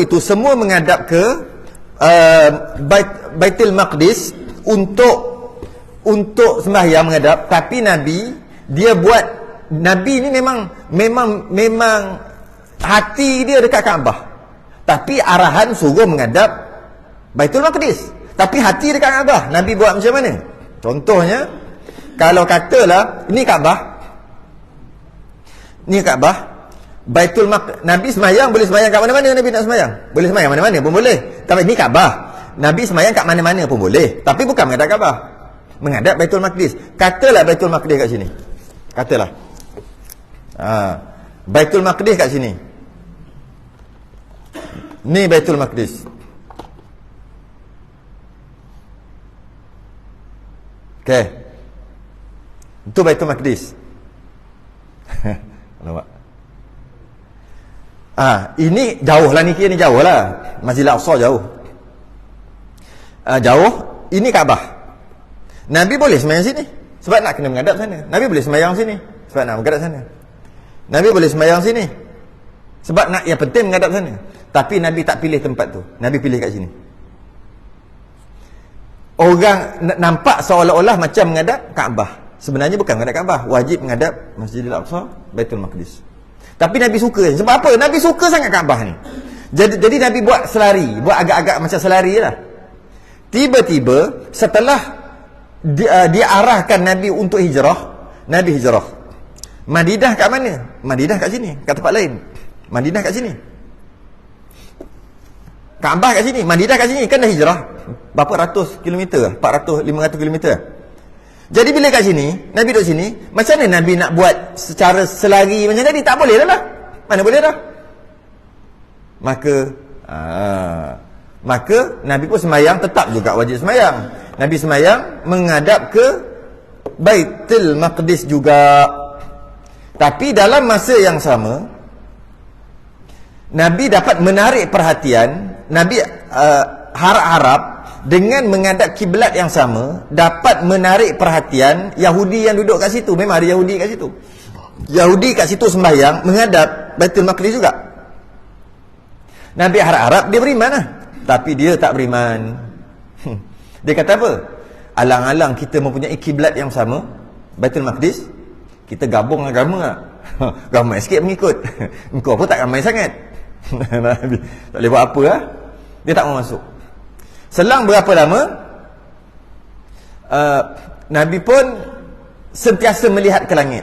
Speaker 1: itu semua menghadap ke Baitul Maqdis untuk sembahyang menghadap, tapi Nabi ni memang hati dia dekat Kaabah, tapi arahan suruh menghadap Baitul Maqdis, tapi hati dekat Kaabah. Nabi buat macam mana? Contohnya, kalau katalah ini Kaabah, Baitul Maqdis, Nabi sembahyang boleh sembahyang kat mana-mana. Nabi nak sembahyang boleh sembahyang mana-mana pun boleh. Tapi ini Kaabah, Nabi sembahyang kat mana-mana pun boleh, tapi bukan menghadap Kaabah, menghadap Baitul Maqdis. Katalah Baitul Maqdis kat sini. Katalah Baitul Maqdis kat sini. Ni Baitul Maqdis. Okey. Itu Baitul Maqdis. Nampak? Ini jauh lah, ni kira ni jauh lah. Masjidil Aqsa jauh. Jauh. Ini Kaabah. Nabi boleh sembahyang sini sebab nak kena menghadap sana. Nabi boleh sembahyang sini sebab nak menghadap sana. Nabi boleh sembahyang sini sebab nak, yang penting menghadap sana. Tapi Nabi tak pilih tempat tu. Nabi pilih kat sini. Orang nampak seolah-olah macam menghadap Kaabah. Sebenarnya bukan menghadap Kaabah. Wajib menghadap Masjidil Aqsa, Baitul Maqdis. Tapi Nabi suka. Sebab apa? Nabi suka sangat Kaabah ni. Jadi Nabi buat selari, buat agak-agak macam selari lah. Tiba-tiba setelah diarahkan Nabi untuk hijrah, Nabi hijrah. Madinah kat mana? Madinah kat sini, kat tempat lain. Madinah kat sini, Kaabah kat sini, Madinah kat sini. Kan dah hijrah berapa ratus kilometer? 400, 500 kilometer. Jadi bila kat sini, Nabi duduk sini, macam mana Nabi nak buat secara selari macam tadi? Tak boleh lah. Mana boleh dah. Maka Nabi pun sembahyang, tetap juga wajib sembahyang. Nabi sembahyang menghadap ke Baitul Maqdis juga. Tapi dalam masa yang sama, Nabi dapat menarik perhatian. Nabi harap-harap dengan menghadap kiblat yang sama dapat menarik perhatian Yahudi yang duduk kat situ. Memang ada Yahudi kat situ. Yahudi kat situ sembahyang menghadap Baitul Maqdis juga. Nabi harap-harap dia beriman lah. Tapi dia tak beriman. Dia kata apa? Alang-alang kita mempunyai kiblat yang sama, Baitul Maqdis, kita gabung agama lah. Ramai sikit mengikut. Engkau pun tak ramai sangat. Nabi tak boleh buat apa lah. Dia tak mau masuk. Selang berapa lama, Nabi pun sentiasa melihat ke langit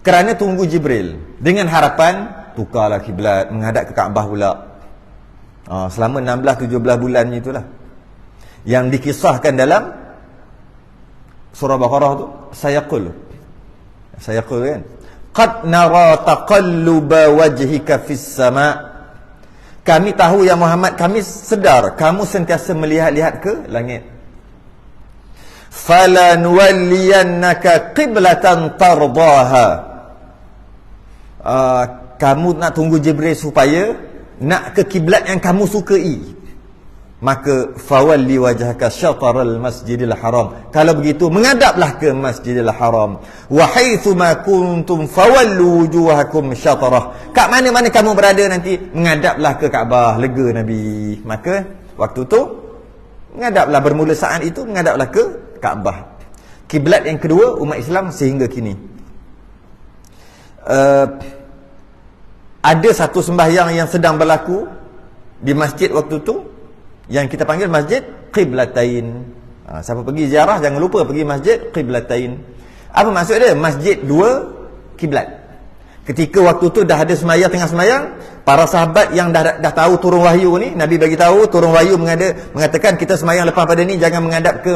Speaker 1: kerana tunggu Jibril, dengan harapan tukarlah kiblat, menghadap ke Kaabah pula. Selama 16-17 bulan itulah yang dikisahkan dalam surah Baqarah tu. Sayaqul kan, qad nara taqalluba wajhika fis sama', kami tahu ya Muhammad, kami sedar kamu sentiasa melihat-lihat ke langit. Fala nuwalliyannaka qiblatan tardaha, kamu nak tunggu Jibril supaya nak ke kiblat yang kamu sukai, maka fawalli wajhaka syataral masjidil haram, kalau begitu menghadaplah ke Masjidil Haram. Wa haitsu ma kuntum fawallu wujuhakum syatarah, kat mana-mana kamu berada nanti menghadaplah ke Kaabah. Lega Nabi. Maka waktu tu menghadaplah, bermula saat itu menghadaplah ke Kaabah, kiblat yang kedua umat Islam sehingga kini. Ada satu sembahyang yang sedang berlaku di masjid waktu tu yang kita panggil Masjid Qiblatain. Siapa pergi ziarah jangan lupa pergi Masjid Qiblatain. Apa maksud dia? Masjid dua kiblat. Ketika waktu tu dah ada sembahyang, tengah sembahyang, para sahabat yang dah tahu turun wahyu ni, Nabi bagi tahu turun wahyu mengatakan kita sembahyang lepas pada ni jangan menghadap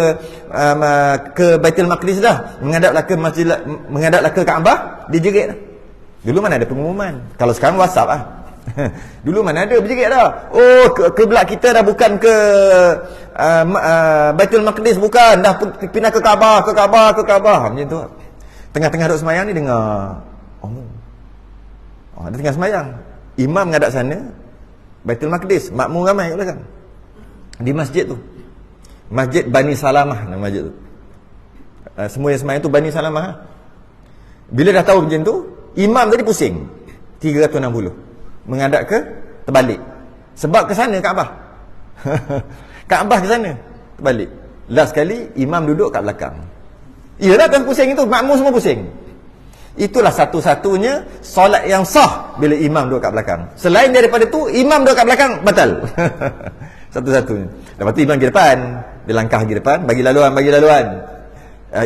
Speaker 1: ke Baitul Maqdis dah, menghadaplah ke masjid, menghadaplah ke Kaabah. Dijerit dah. Dulu mana ada pengumuman, kalau sekarang WhatsApp lah. Dulu mana ada, berjerit dah. Oh, kiblat kita dah bukan ke Baitul Maqdis, bukan, dah pindah ke Kaabah, ke Kaabah. Macam tu. Tengah-tengah duduk sembahyang ni dengar, ada tengah sembahyang, imam menghadap sana Baitul Maqdis, makmum ramai kat belakang di masjid tu. Masjid Bani Salamah nama masjid tu. Semua yang sembahyang tu Bani Salamah. Bila dah tahu macam tu, imam tadi pusing 360 menghadap ke terbalik, sebab ke sana Kaabah. Kaabah ke sana terbalik. Last sekali imam duduk kat belakang. Iyalah kan pusing itu, makmum semua pusing. Itulah satu-satunya solat yang sah bila imam duduk kat belakang. Selain daripada tu, imam duduk kat belakang batal. Satu-satunya. Lepas tu imam pergi depan, dia langkah pergi depan, bagi laluan.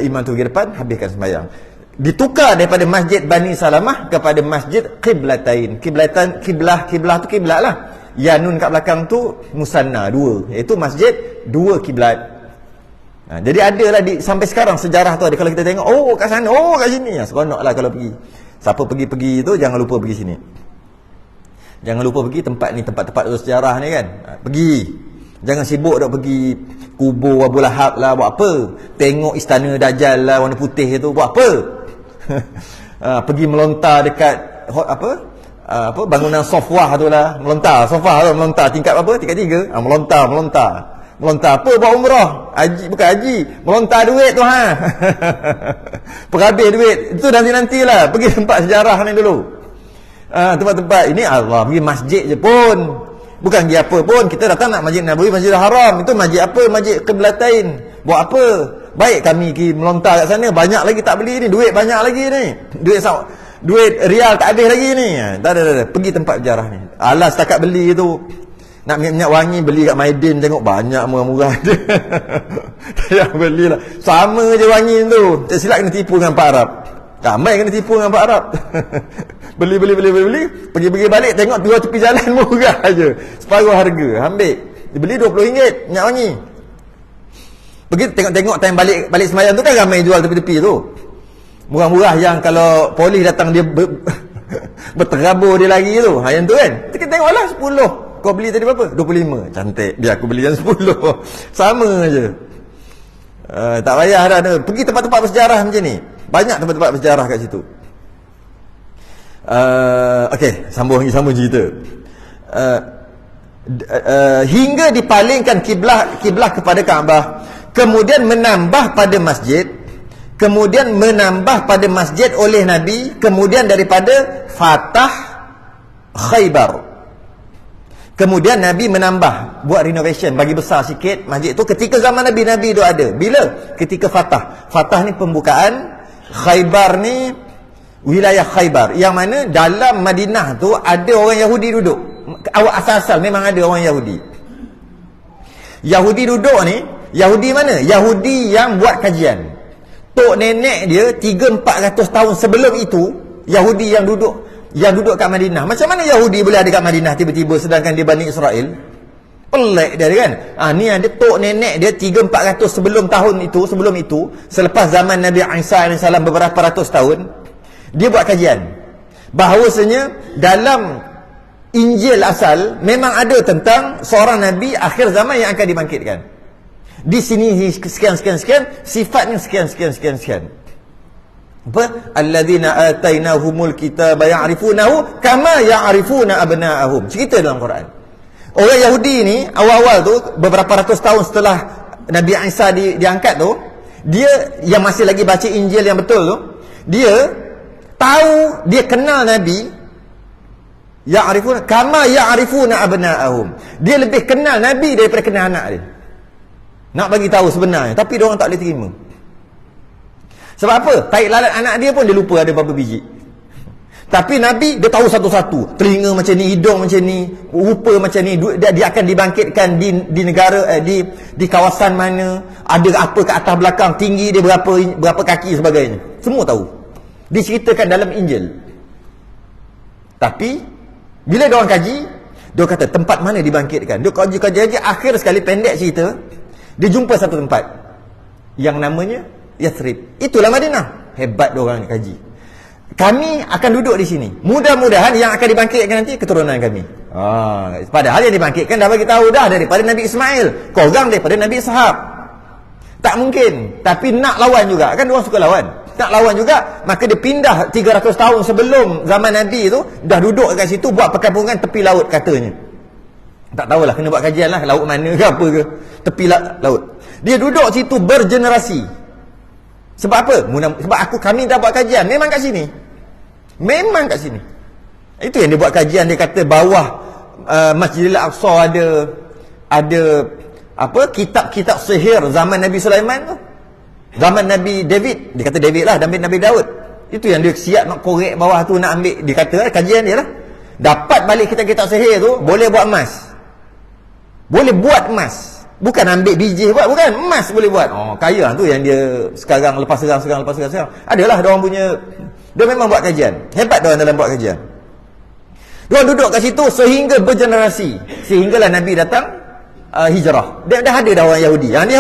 Speaker 1: Imam tu pergi depan, habiskan sembahyang. Ditukar daripada Masjid Bani Salamah kepada Masjid Qiblatain. Kiblah tu kiblat lah. Yanun kat belakang tu musanna, dua, iaitu masjid dua kiblat. Jadi ada lah sampai sekarang sejarah tu ada. Kalau kita tengok, oh kat sana, oh kat sini, seronok lah kalau pergi. Siapa pergi tu jangan lupa pergi sini. Jangan lupa pergi tempat ni, tempat-tempat sejarah ni kan. Pergi. Jangan sibuk dah pergi kubur Abu Lahab lah, buat apa? Tengok istana Dajjal lah warna putih tu, buat apa? Pergi melontar dekat apa bangunan Sofwah tu lah, melontar tingkat apa? Tingkat 3. Melontar apa? Buat umrah. Haji, bukan haji, melontar duit tu perhabis duit. Itu nanti-nantilah. Pergi tempat sejarah ni dulu. Tempat-tempat ini Allah, pergi masjid je pun. Bukan pergi apa pun. Kita datang nak Masjid Nabawi, Masjidil Haram. Itu masjid apa? Masjid Qiblatain. Buat apa? Baik kami pergi melontar kat sana, banyak lagi tak beli ni, duit banyak lagi ni. Duit rial tak habis lagi ni. Dah. Pergi tempat sejarah ni. Alah setakat beli tu. Nak minyak wangi beli kat Maidin, tengok banyak murah-murah dia. Tak belilah. Sama je wangi tu. Tak silap kena tipu dengan Pak Arab. Ramai kena tipu dengan Pak Arab. Beli. Pergi balik tengok dua tepi jalan murah aje. Separuh harga. Ambil. Dia beli RM20 minyak wangi. Pergi tengok time balik sembahyang tu kan ramai jual tepi-tepi tu. Murah-murah yang kalau polis datang dia berterabur dia lagi tu. Yang tu kan. Kita tengoklah 10. Kau beli tadi berapa? 25. Cantik. Biar aku beli yang 10. Sama je. Tak payah dah. Pergi tempat-tempat bersejarah macam ni. Banyak tempat-tempat bersejarah kat situ. Okey, sambung cerita. Hingga dipalingkan kiblah kepada Kaabah. Kemudian menambah pada masjid. Kemudian menambah pada masjid oleh Nabi. Kemudian daripada Fatah Khaybar. Kemudian Nabi menambah, buat renovation, bagi besar sikit masjid tu. Ketika zaman Nabi tu ada. Bila? Ketika Fatah. Fatah ni pembukaan. Khaybar ni wilayah Khaybar, yang mana dalam Madinah tu ada orang Yahudi duduk. Awal asal-asal memang ada orang Yahudi. Yahudi duduk ni, Yahudi mana? Yahudi yang buat kajian. Tok nenek dia 300-400 tahun sebelum itu, Yahudi yang duduk kat Madinah. Macam mana Yahudi boleh ada kat Madinah tiba-tiba sedangkan dia Bani Israel? Pelik dia kan. Ni ada tok nenek dia 300-400 sebelum itu, selepas zaman Nabi Isa AS beberapa ratus tahun, dia buat kajian bahawasanya dalam Injil asal memang ada tentang seorang nabi akhir zaman yang akan dibangkitkan. Di sini sekian sifatnya sekian. Apa? Alladzina atainahumul kitaba ya'rifunahu kama ya'rifuna abna'ahum. Cerita dalam Quran. Orang Yahudi ni awal-awal tu, beberapa ratus tahun setelah Nabi Isa diangkat tu, dia yang masih lagi baca Injil yang betul tu, dia tahu, dia kenal Nabi ya'rifuna kama ya'rifuna abna'ahum. Dia lebih kenal Nabi daripada kenal anak dia. Nak bagi tahu sebenarnya, tapi dia orang tak boleh terima. Sebab apa? Taik lalat anak dia pun dia lupa ada berapa biji. Tapi Nabi dia tahu satu-satu. Telinga macam ni, hidung macam ni, rupa macam ni, dia akan dibangkitkan di negara di kawasan mana, ada apa ke atas belakang, tinggi dia berapa kaki sebagainya. Semua tahu. Diceritakan dalam Injil. Tapi bila dia orang kaji, dia kata tempat mana dibangkitkan. Dia kaji akhir sekali, pendek cerita, dia jumpa satu tempat yang namanya Yathrib. Itulah Madinah. Hebat dia orang kaji. Kami akan duduk di sini. Mudah-mudahan yang akan dibangkitkan nanti keturunan kami. Padahal yang dibangkitkan dah bagi tahu dah daripada Nabi Ismail, korang daripada Nabi Ishaq. Tak mungkin. Tapi nak lawan juga. Kan dia orang suka lawan. Tak lawan juga, maka dia pindah 300 tahun sebelum zaman Nabi tu, dah duduk kat situ buat perkampungan tepi laut katanya. Tak tahulah, kena buat kajian lah, laut mana ke apa ke, tepi laut. Dia duduk situ bergenerasi. Sebab apa? Sebab kami dah buat kajian, memang kat sini. Itu yang dia buat kajian. Dia kata bawah Masjidil Aqsa ada apa, kitab-kitab sihir zaman Nabi Sulaiman tu, zaman Nabi David. Dia kata David lah, Nabi Daud. Itu yang dia siap nak korek bawah tu, nak ambil. Dia kata kajian dia lah, dapat balik kitab-kitab sihir tu, boleh buat emas. Bukan ambil biji buat, bukan, emas boleh buat. Kaya tu yang dia sekarang lepas serang. Adalah dia orang punya, dia memang buat kajian. Hebat dia orang dalam buat kajian. Dia orang duduk kat situ sehingga bergenerasi, sehinggalah Nabi datang hijrah. Dia dah ada dah orang Yahudi. Yang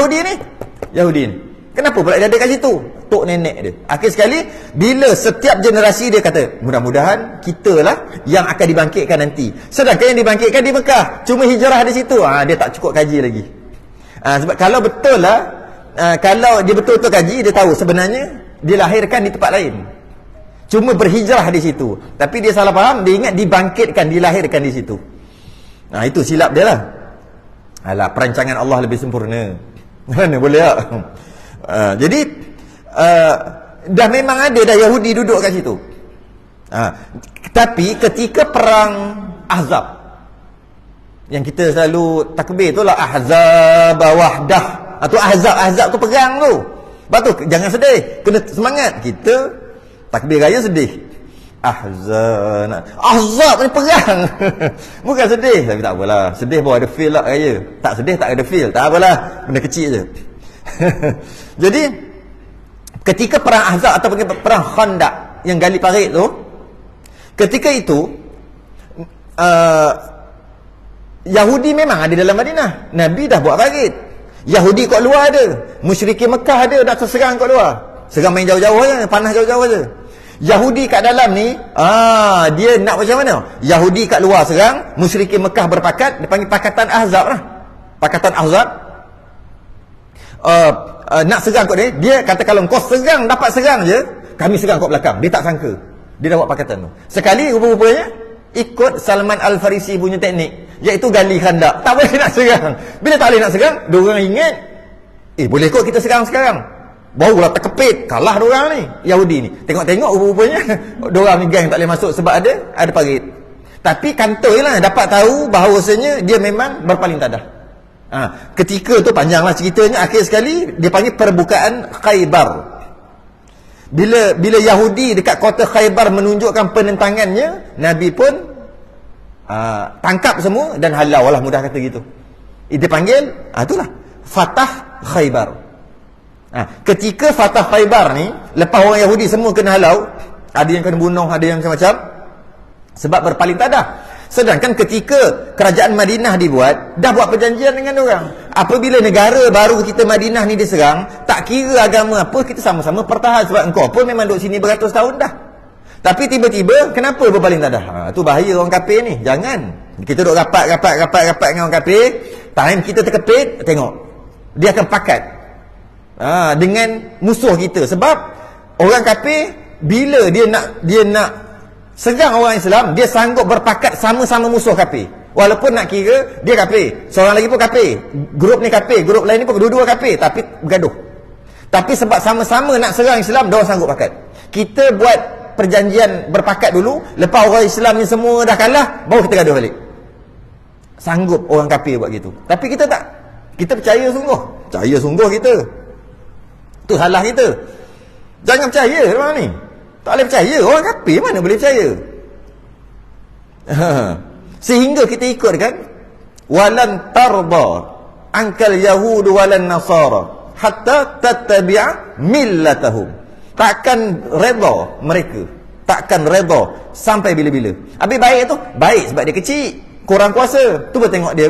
Speaker 1: Yahudi ni kenapa pula dia ada kat situ? Tok nenek dia. Akhir sekali, bila setiap generasi dia kata, mudah-mudahan kita lah yang akan dibangkitkan nanti. Sedangkan yang dibangkitkan di Mekah, cuma hijrah di situ. Dia tak cukup kaji lagi. Sebab kalau betul lah, kalau dia betul-betul kaji, dia tahu sebenarnya dilahirkan di tempat lain. Cuma berhijrah di situ. Tapi dia salah faham, dia ingat dibangkitkan, dilahirkan di situ. Itu silap dia lah. Alah, perancangan Allah lebih sempurna. Mana boleh tak? Jadi dah memang ada dah Yahudi duduk kat situ. Tapi ketika perang Ahzab, yang kita selalu takbir tu lah, Ahzab Wahdah, atau Ahzab tu perang tu. Lepas tu jangan sedih, kena semangat. Kita takbir raya sedih, Ahzab ni perang. Bukan sedih. Tapi tak apalah, sedih baru ada feel lah raya. Tak sedih tak ada feel, tak apalah, benda kecil je. Jadi ketika perang Ahzab atau perang Khandaq yang gali parit tu, ketika itu Yahudi memang ada dalam Madinah. Nabi dah buat parit. Yahudi kat luar ada, musyrikin Mekah ada, dah terserang kat luar. Serang main jauh-jauh je, panah jauh-jauh je. Yahudi kat dalam ni, dia nak macam mana? Yahudi kat luar serang, musyrikin Mekah berpakat, dia panggil Pakatan Ahzab lah. Pakatan Ahzab nak serang kot dia kata, kalau kau serang, dapat serang je, kami serang kau belakang. Dia tak sangka, dia dah buat pakatan tu. Sekali rupa-rupanya ikut Salman Al-Farisi punya teknik, iaitu gali khandak. Tak boleh nak serang. Bila tak boleh nak serang, diorang ingat, boleh kot kita serang sekarang. Barulah terkepit, kalah diorang ni, Yahudi ni. Tengok-tengok rupa-rupanya diorang ni gang tak boleh masuk sebab ada parit. Tapi kantoi lah, dapat tahu bahawasanya dia memang berpaling tadah. Ketika tu panjanglah ceritanya. Akhir sekali dia panggil perbukaan Khaybar. Bila Yahudi dekat kota Khaybar menunjukkan penentangannya, Nabi pun tangkap semua dan halau lah, mudah kata gitu. Dia panggil, itulah Fatah Khaybar. Ketika Fatah Khaybar ni, lepas orang Yahudi semua kena halau, ada yang kena bunuh, ada yang macam-macam, sebab berpaling tadah. Sedangkan ketika kerajaan Madinah dibuat, dah buat perjanjian dengan orang. Apabila negara baru kita Madinah ni diserang, tak kira agama apa, kita sama-sama pertahan. Sebab engkau pun memang duduk sini beratus tahun dah. Tapi tiba-tiba, kenapa berpaling tadah? Tu bahaya orang kafir ni. Jangan. Kita duduk rapat dengan orang kafir, time kita terkepit, tengok. Dia akan pakat dengan musuh kita. Sebab orang kafir, bila dia nak serang orang Islam, dia sanggup berpakat sama-sama musuh kafir. Walaupun nak kira dia kafir, seorang lagi pun kafir, grup ni kafir, grup lain ni pun dua-dua kafir, tapi bergaduh. Tapi sebab sama-sama nak serang Islam, dia orang sanggup pakat. Kita buat perjanjian berpakat dulu, lepas orang Islam ni semua dah kalah, baru kita gaduh balik. Sanggup orang kafir buat gitu. Tapi kita tak. Kita percaya sungguh kita. Tu salah kita. Jangan percaya orang ni. Tak boleh percaya. Orang kafir mana boleh percaya? Sehingga kita ikut kan, walan tarda ankal yahud walan nasara hatta tattabi'a millatahum. Takkan redha mereka, takkan redha sampai bila-bila. Habis baik tu, baik sebab dia kecil, kurang kuasa. Tu tengok dia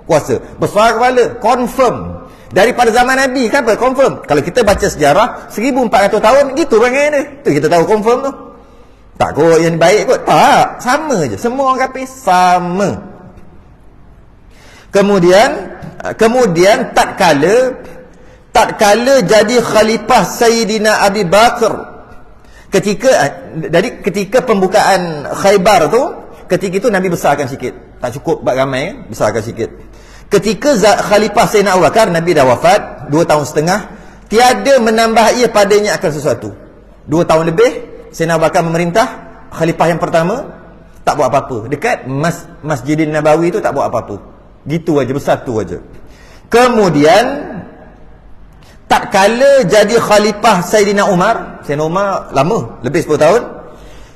Speaker 1: kuasa, besar kepala, confirm. Daripada zaman Nabi kan apa? Confirm. Kalau kita baca sejarah 1400 tahun gitu perangai dia. Tu kita tahu confirm tu. Tak kot yang baik kot. Tak, sama je. Semua orang kafir sama. Kemudian tatkala jadi khalifah Sayyidina Abi Bakar, ketika pembukaan Khaybar tu, ketika itu Nabi besarkan sikit. Tak cukup buat ramai, besarkan sikit. Ketika Khalifah Sayyidina Abu Bakar, Nabi dah wafat 2 tahun setengah, tiada menambah ia padanya akan sesuatu. 2 tahun lebih Sayyidina Abu Bakar memerintah. Khalifah yang pertama tak buat apa-apa. Dekat Masjidin Nabawi tu tak buat apa-apa. Gitu aja, bersatu aja. Kemudian tatkala jadi Khalifah Sayyidina Umar, Sayyidina Umar lama, lebih 10 tahun,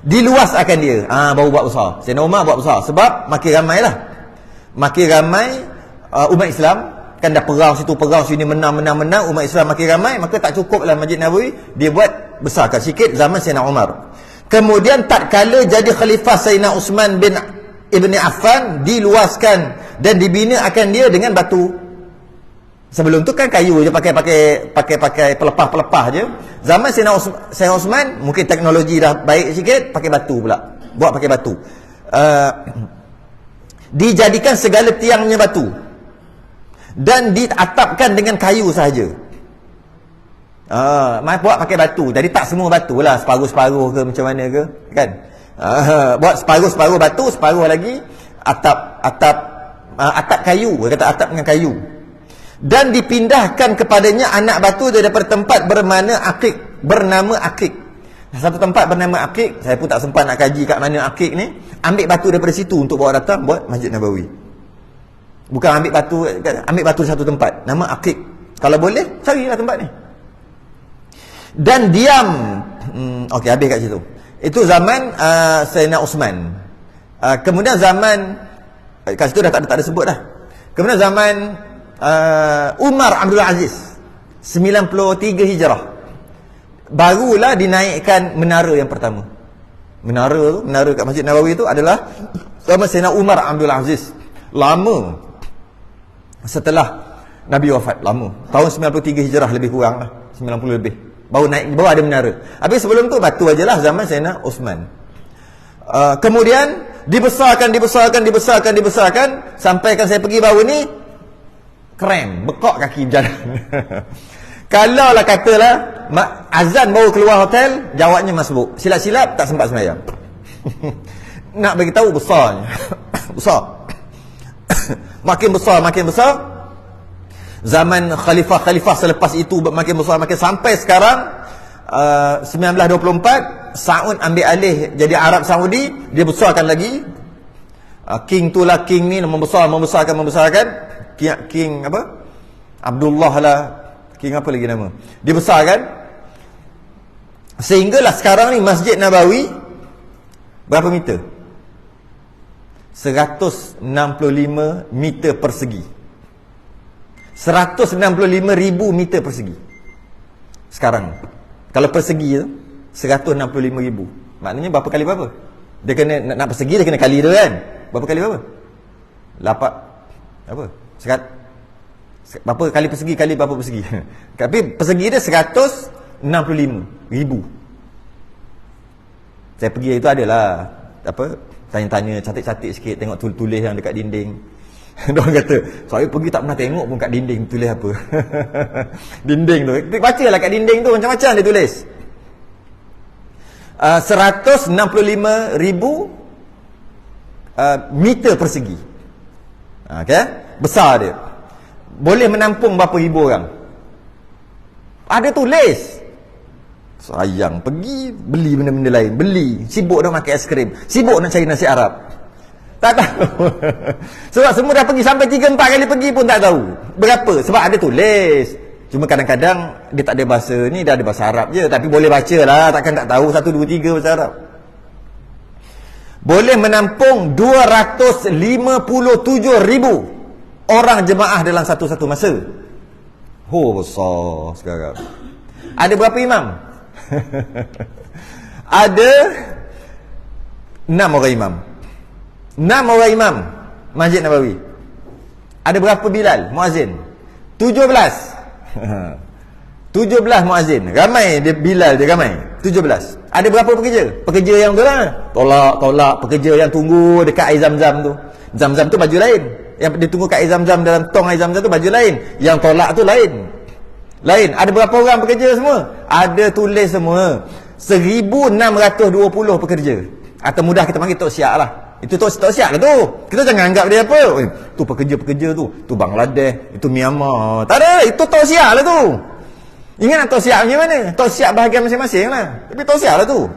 Speaker 1: diluaskan dia. Baru buat besar. Sayyidina Umar buat besar sebab makin ramai lah. Makin ramai umat Islam, kan dah perang situ, perang sini, menang, umat Islam makin ramai, maka tak cukup lah Masjid Nabawi, dia buat besarkan sikit zaman Sayyidina Umar. Kemudian tatkala jadi Khalifah Sayyidina Uthman bin Ibn Affan, diluaskan dan dibina akan dia dengan batu. Sebelum tu kan kayu je, pakai pelepah-pelepah je. Zaman Sayyidina Uthman, mungkin teknologi dah baik sikit, pakai batu pula. Buat pakai batu. Dijadikan segala tiangnya batu. Dan diatapkan dengan kayu sahaja. Buat pakai batu. Jadi tak semua batu lah, separuh-separuh ke macam mana ke, kan? Buat separuh-separuh batu, separuh lagi atap kayu. Dia kata atap dengan kayu. Dan dipindahkan kepadanya anak batu daripada tempat bernama Akik. Satu tempat bernama Akik, saya pun tak sempat nak kaji kat mana Akik ni. Ambil batu daripada situ untuk bawa datang buat Masjid Nabawi. Bukan ambil batu satu tempat, nama Akik. Kalau boleh, carilah tempat ni. Dan diam. Okey, habis kat situ. Itu zaman Sayyidina Uthman. Kemudian zaman kat situ dah tak ada sebut dah. Kemudian zaman Umar Abdul Aziz 93 Hijrah, barulah dinaikkan menara yang pertama. Menara kat Masjid Nabawi itu adalah zaman Sayyidina Umar Abdul Aziz. Lama setelah Nabi wafat, lama. Tahun 93 Hijrah lebih kurang lah, 90 lebih. Baru ada menara. Habis sebelum tu batu ajalah zaman Sayyidina Uthman. Kemudian dibesarkan sampai kan saya pergi baru ni krem, bekak kaki berjalan. Kalau lah katalah azan baru keluar hotel, jawabnya masbuk. Silap-silap tak sempat sembahyang. Nak bagi tahu besarnya. Besar. Makin besar. Zaman khalifah selepas itu makin besar, makin sampai sekarang 1924 Saud ambil alih jadi Arab Saudi, dia besarkan lagi. King ni membesarkan. King apa? Abdullah lah. King apa lagi nama? Dia besarkan. Sehinggalah sekarang ni Masjid Nabawi berapa meter? 165 meter persegi. 165,000 meter persegi. Sekarang kalau persegi tu 165,000. Maknanya berapa kali berapa? Dia kena nak persegi, dia kena kali dia kan. Berapa kali berapa? Apa? Berapa kali persegi kali berapa persegi? Tapi persegi dia 165,000. Saya pergi itu adalah tanya-tanya cantik-cantik sikit, tengok tulis yang dekat dinding. Diorang kata, saya pergi tak pernah tengok pun kat dinding tulis apa. Dinding tu, bacalah kat dinding tu macam-macam dia tulis. 165,000 meter persegi. Okay? Besar dia. Boleh menampung berapa ribu orang. Ada tulis. Sayang, pergi beli benda-benda lain. Beli, sibuk dah makan es krim, sibuk nak cari nasi Arab. Tak tahu. Sebab semua dah pergi sampai 3-4 kali pergi pun tak tahu berapa. Sebab ada tulis. Cuma kadang-kadang dia tak ada bahasa ni, dah ada bahasa Arab je. Tapi boleh baca lah, takkan tak tahu 1, 2, 3 bahasa Arab. Boleh menampung 257,000 orang jemaah dalam satu-satu masa. Besar sekarang. Ada berapa imam? Ada 6 orang imam. 6 orang imam Masjid Nabawi. Ada berapa Bilal muazzin? 17. 17 muazzin. Ramai dia Bilal, dia ramai. 17. Ada berapa pekerja? Pekerja yang tu lah, tolak. Pekerja yang tunggu dekat air Zam-Zam tu. Zam-Zam tu baju lain. Yang dia tunggu kat air Zam-Zam, dalam tong air Zam-Zam tu baju lain. Yang tolak tu lain. Ada berapa orang pekerja semua? Ada tulis semua. 1,620 pekerja. Atau mudah kita panggil Tok Siak lah. Itu Tok Siak lah tu. Kita jangan anggap dia apa. Tu pekerja-pekerja tu. Tu Bangladesh, itu Myanmar. Tak ada, itu Tok Siak lah tu. Ingat Tok Siak macam mana? Tok Siak bahagian masing-masing lah. Tapi Tok Siak lah tu.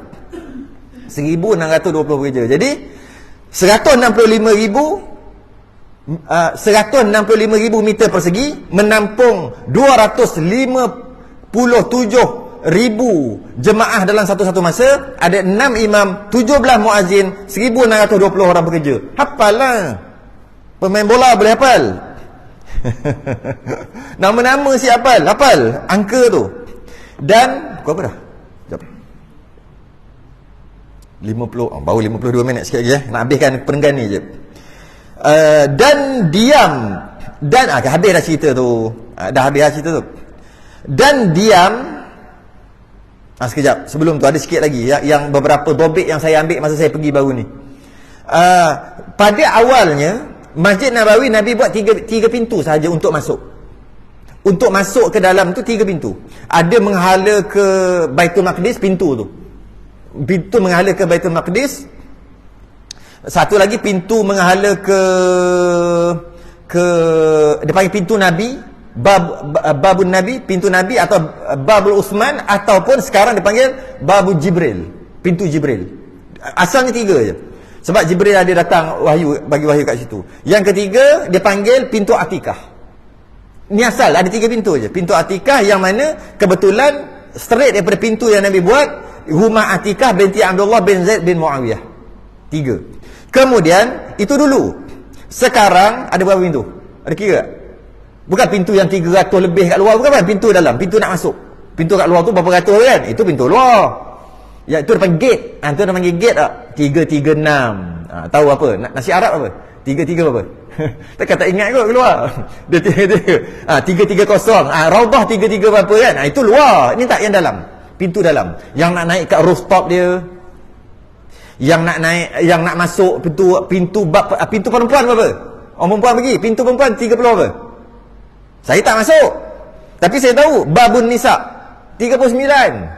Speaker 1: 1,620 pekerja. Jadi 165,000 meter persegi menampung 257,000 jemaah dalam satu-satu masa. Ada 6 imam, 17 muazzin, 1,620 orang pekerja. Hafal lah. Pemain bola boleh hafal. Nama-nama si hafal angka tu. Dan berapa dah? Sekejap. 50, baru 52 minit sikit lagi nak habiskan perenggan ni je. Dan diam, dan habis dah cerita tu. Dan diam. Sekejap, sebelum tu ada sikit lagi yang beberapa topik yang saya ambil masa saya pergi baru ni. Pada awalnya Masjid Nabawi, Nabi buat tiga pintu sahaja untuk masuk. Untuk masuk ke dalam tu 3 pintu. Ada menghala ke Baitul Maqdis, pintu tu. Pintu menghala ke Baitul Maqdis. Satu lagi pintu menghala ke dia panggil pintu Nabi, Babun Nabi, pintu Nabi, atau Babul Uthman, ataupun sekarang dipanggil Babul Jibril, pintu Jibril. Asalnya 3 je. Sebab Jibril ada datang bagi wahyu kat situ. Yang ketiga dia panggil pintu Atikah. Ni asal ada 3 pintu je. Pintu Atikah yang mana kebetulan straight daripada pintu yang Nabi buat, rumah Atikah binti Abdullah bin Zaid bin Muawiyah. 3. Kemudian itu dulu. Sekarang ada berapa pintu? Ada kira? Bukan pintu yang 300 lebih kat luar, bukan, pintu dalam, pintu nak masuk. Pintu kat luar tu berapa ratus kan? Itu pintu luar. Ya, itu depan gate. Itu nama panggil gate tak? 336. Tahu apa? Nasi Arab apa? 33 berapa? tak ingat kot keluar. Dia 330. Raubah 33 berapa kan? Itu luar. Ini tak yang dalam. Pintu dalam. Yang nak naik kat rooftop dia. Yang nak naik, yang nak masuk pintu perempuan berapa? Orang perempuan pergi. Pintu perempuan 30 berapa? Saya tak masuk. Tapi saya tahu Babun Nisa 39.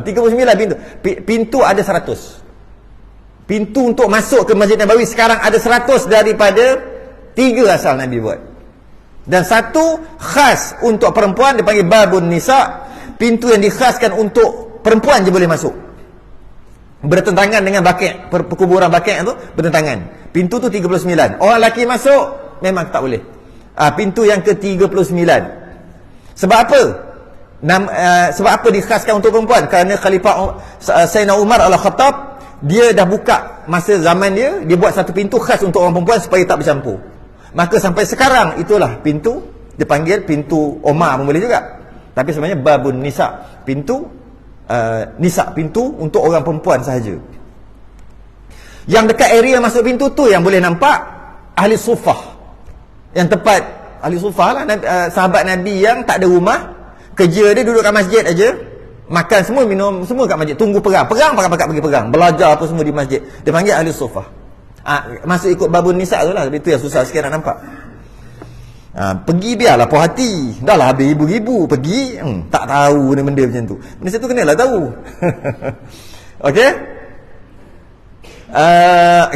Speaker 1: 39 pintu. Pintu ada 100. Pintu untuk masuk ke Masjid Nabawi sekarang ada 100 daripada 3 asal Nabi buat. Dan 1 khas untuk perempuan dipanggil Babun Nisa. Pintu yang dikhaskan untuk perempuan je boleh masuk. Bertentangan dengan Baqi', perkuburan Baqi' tu bertentangan. Pintu tu 39. Orang lelaki masuk memang tak boleh. Pintu yang ke-39. Sebab apa? Sebab apa dikhaskan untuk perempuan? Kerana Khalifah Sayyidina Umar Al-Khattab, dia dah buka masa zaman dia buat satu pintu khas untuk orang perempuan supaya tak bercampur.
Speaker 2: Maka sampai sekarang itulah pintu, dipanggil pintu Omar pun boleh juga. Tapi sebenarnya babun nisa, pintu nisa, pintu untuk orang perempuan sahaja. Yang dekat area masuk pintu tu yang boleh nampak ahli sufah. Yang tepat ahli sufah lah, sahabat Nabi yang tak ada rumah, kerja dia duduk kat masjid aja, makan semua, minum semua kat masjid, tunggu perang pakat-pakat pergi perang, belajar apa semua di masjid. Dia panggil ahli sufah. Masuk ikut babun nisa tu lah. Tapi tu yang susah sikit nak nampak. Pergi biarlah puas hati. Dah lah habis ribu-ribu pergi, tak tahu benda macam tu. Benda tu kenalah tahu. Okey.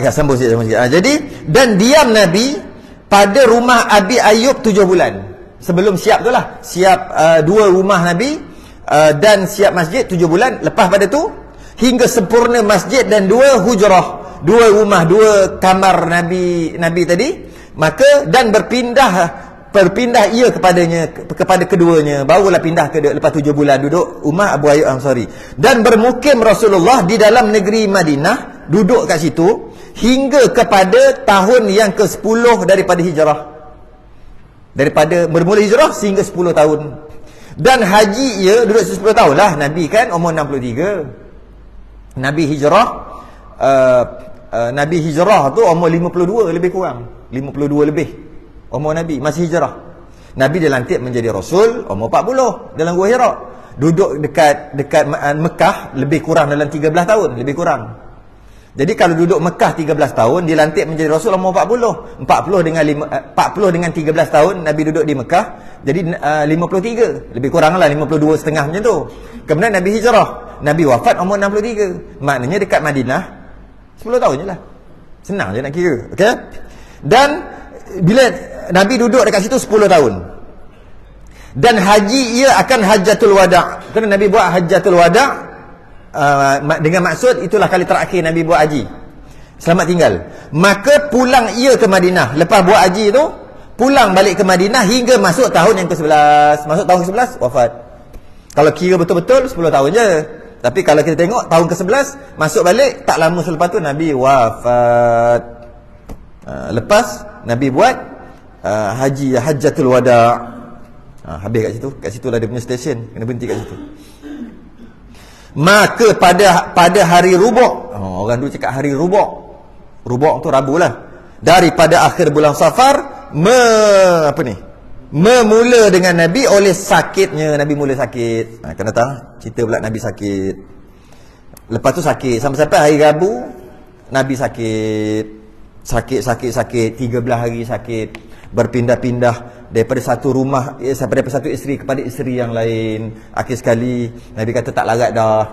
Speaker 2: Sambung sikit. Jadi, dan diam Nabi pada rumah Abi Ayyub 7 bulan. Sebelum siap tu lah. Siap 2 rumah Nabi dan siap masjid 7 bulan. Lepas pada tu, hingga sempurna masjid dan 2 hujrah. 2 rumah, 2 kamar Nabi tadi. Maka dan berpindah ia kepada keduanya. Barulah pindah lepas 7 bulan duduk rumah Abu Ayyub Ansari. Dan bermukim Rasulullah di dalam negeri Madinah, duduk kat situ hingga kepada tahun yang ke-10 daripada hijrah. Daripada bermula hijrah sehingga 10 tahun. Dan haji ia duduk 10 tahun lah. Nabi kan umur 63. Nabi hijrah tu umur 52 lebih kurang. 52 lebih umur Nabi, masih hijrah. Nabi dilantik menjadi Rasul umur 40 dalam Gua Hira. Duduk dekat Mekah lebih kurang dalam 13 tahun, lebih kurang. Jadi kalau duduk Mekah 13 tahun, dilantik menjadi Rasul umur 40. 40 dengan 13 tahun Nabi duduk di Mekah, jadi 53. Lebih kurang lah 52 setengah macam tu. Kemudian Nabi hijrah. Nabi wafat umur 63. Maknanya dekat Madinah 10 tahun je lah. Senang je nak kira. Okay? Dan bila Nabi duduk dekat situ 10 tahun. Dan haji ia akan hajjatul wada'. Kerana Nabi buat hajjatul wada' dengan maksud itulah kali terakhir Nabi buat haji. Selamat tinggal. Maka pulang ia ke Madinah. Lepas buat haji tu, pulang balik ke Madinah hingga masuk tahun yang ke-11. Masuk tahun ke-11, wafat. Kalau kira betul-betul 10 tahun je. Tapi kalau kita tengok tahun ke-11 masuk balik, tak lama selepas tu Nabi wafat. Lepas Nabi buat haji hajjatul wada'. Habis kat situ. Kat situ lah dia punya stesen. Kena berhenti kat situ. Maka pada hari Rubuk, orang dulu cakap hari Rubuk. Rubuk tu Rabu lah. Daripada akhir bulan Safar memula dengan Nabi oleh sakitnya. Nabi mula sakit. Kan datang cerita pula Nabi sakit. Lepas tu sakit sampai hari Rabu Nabi sakit. Sakit 13 hari sakit. Berpindah-pindah daripada satu rumah, daripada satu isteri kepada isteri yang lain. Akhir sekali Nabi kata tak larat dah,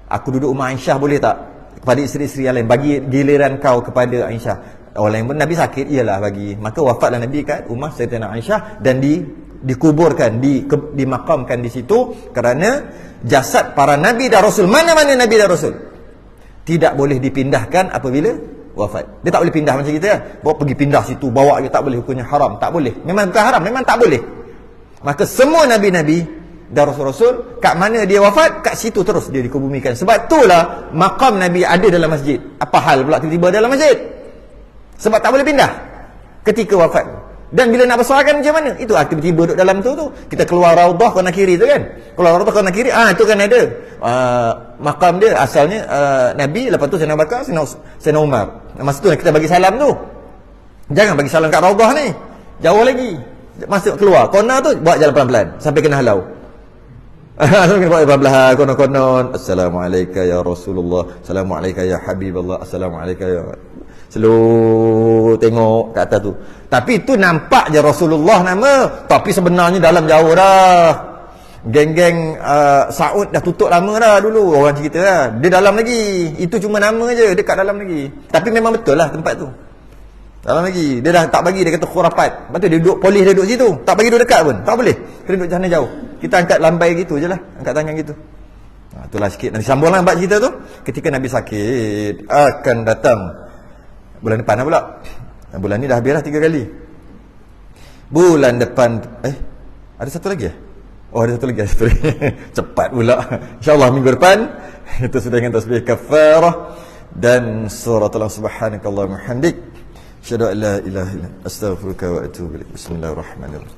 Speaker 2: aku duduk rumah Aisyah boleh tak, kepada isteri-isteri yang lain, bagi giliran kau kepada Aisyah. Orang yang Nabi sakit ialah bagi. Maka wafatlah Nabi kat rumah Sayyidatina Aisyah dan dikuburkan, dimakamkan di situ. Kerana jasad para Nabi dan Rasul, mana-mana Nabi dan Rasul, tidak boleh dipindahkan apabila wafat. Dia tak boleh pindah macam kita ya. Bawa pergi pindah situ, bawa dia, tak boleh, hukumnya haram, tak boleh. Memang bukan haram, memang tak boleh. Maka semua Nabi-Nabi dan Rasul-Rasul, kat mana dia wafat, kat situ terus dia dikubumikan. Sebab itulah makam Nabi ada dalam masjid. Apa hal pula tiba-tiba dalam masjid? Sebab tak boleh pindah ketika wafat. Dan bila nak besarkan macam mana? Itu tiba-tiba duduk dalam tu. Kita keluar Raudah kanan kiri tu kan. Keluar Raudah kanan kiri, itu kan ada makam dia asalnya Nabi, lepas tu Sayyidina Bakar, Sayyidina Umar. Masa tu kita bagi salam tu. Jangan bagi salam kat Raudah ni. Jauh lagi. Masuk keluar corner tu, buat jalan pelan-pelan sampai kena halau. Sampai kena buat pelan-pelan, konon-konon. Assalamualaikum ya Rasulullah, Assalamualaikum ya Habiballah, Assalamualaikum ya. Slow tengok kat atas tu. Tapi tu nampak je Rasulullah nama, tapi sebenarnya dalam jauh dah. Geng-geng Saud dah tutup lama dah dulu, orang cerita lah. Dia dalam lagi. Itu cuma nama je, dekat dalam lagi. Tapi memang betul lah tempat tu. Dalam lagi. Dia dah tak bagi, dia kata khurafat. Lepas tu dia duduk, polis dia duduk situ. Tak bagi duduk dekat pun, tak boleh. Kena duduk sana jauh. Kita angkat lambai gitu je lah, angkat tangan gitu. Itulah sikit. Nanti sambung lah bab cerita tu. Ketika Nabi sakit, akan datang bulan depan lah pula. Bulan ni dah habis lah 3 kali. Bulan depan ada satu lagi ada satu lagi. Cepat pula. InsyaAllah minggu depan itu sudah dengan tasbih kafarah dan surah Allah subhanakallahumma hamdik.
Speaker 1: Asyhadu an la ilaha illa anta astaghfiruka wa atubu ilaik. Bismillahirrahmanirrahim.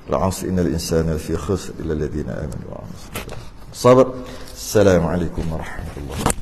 Speaker 1: Al-'asri innal insana lafi khusr illa alladhina amanu wa 'amilus salihati. Sabar. Assalamualaikum warahmatullahi wabarakatuh.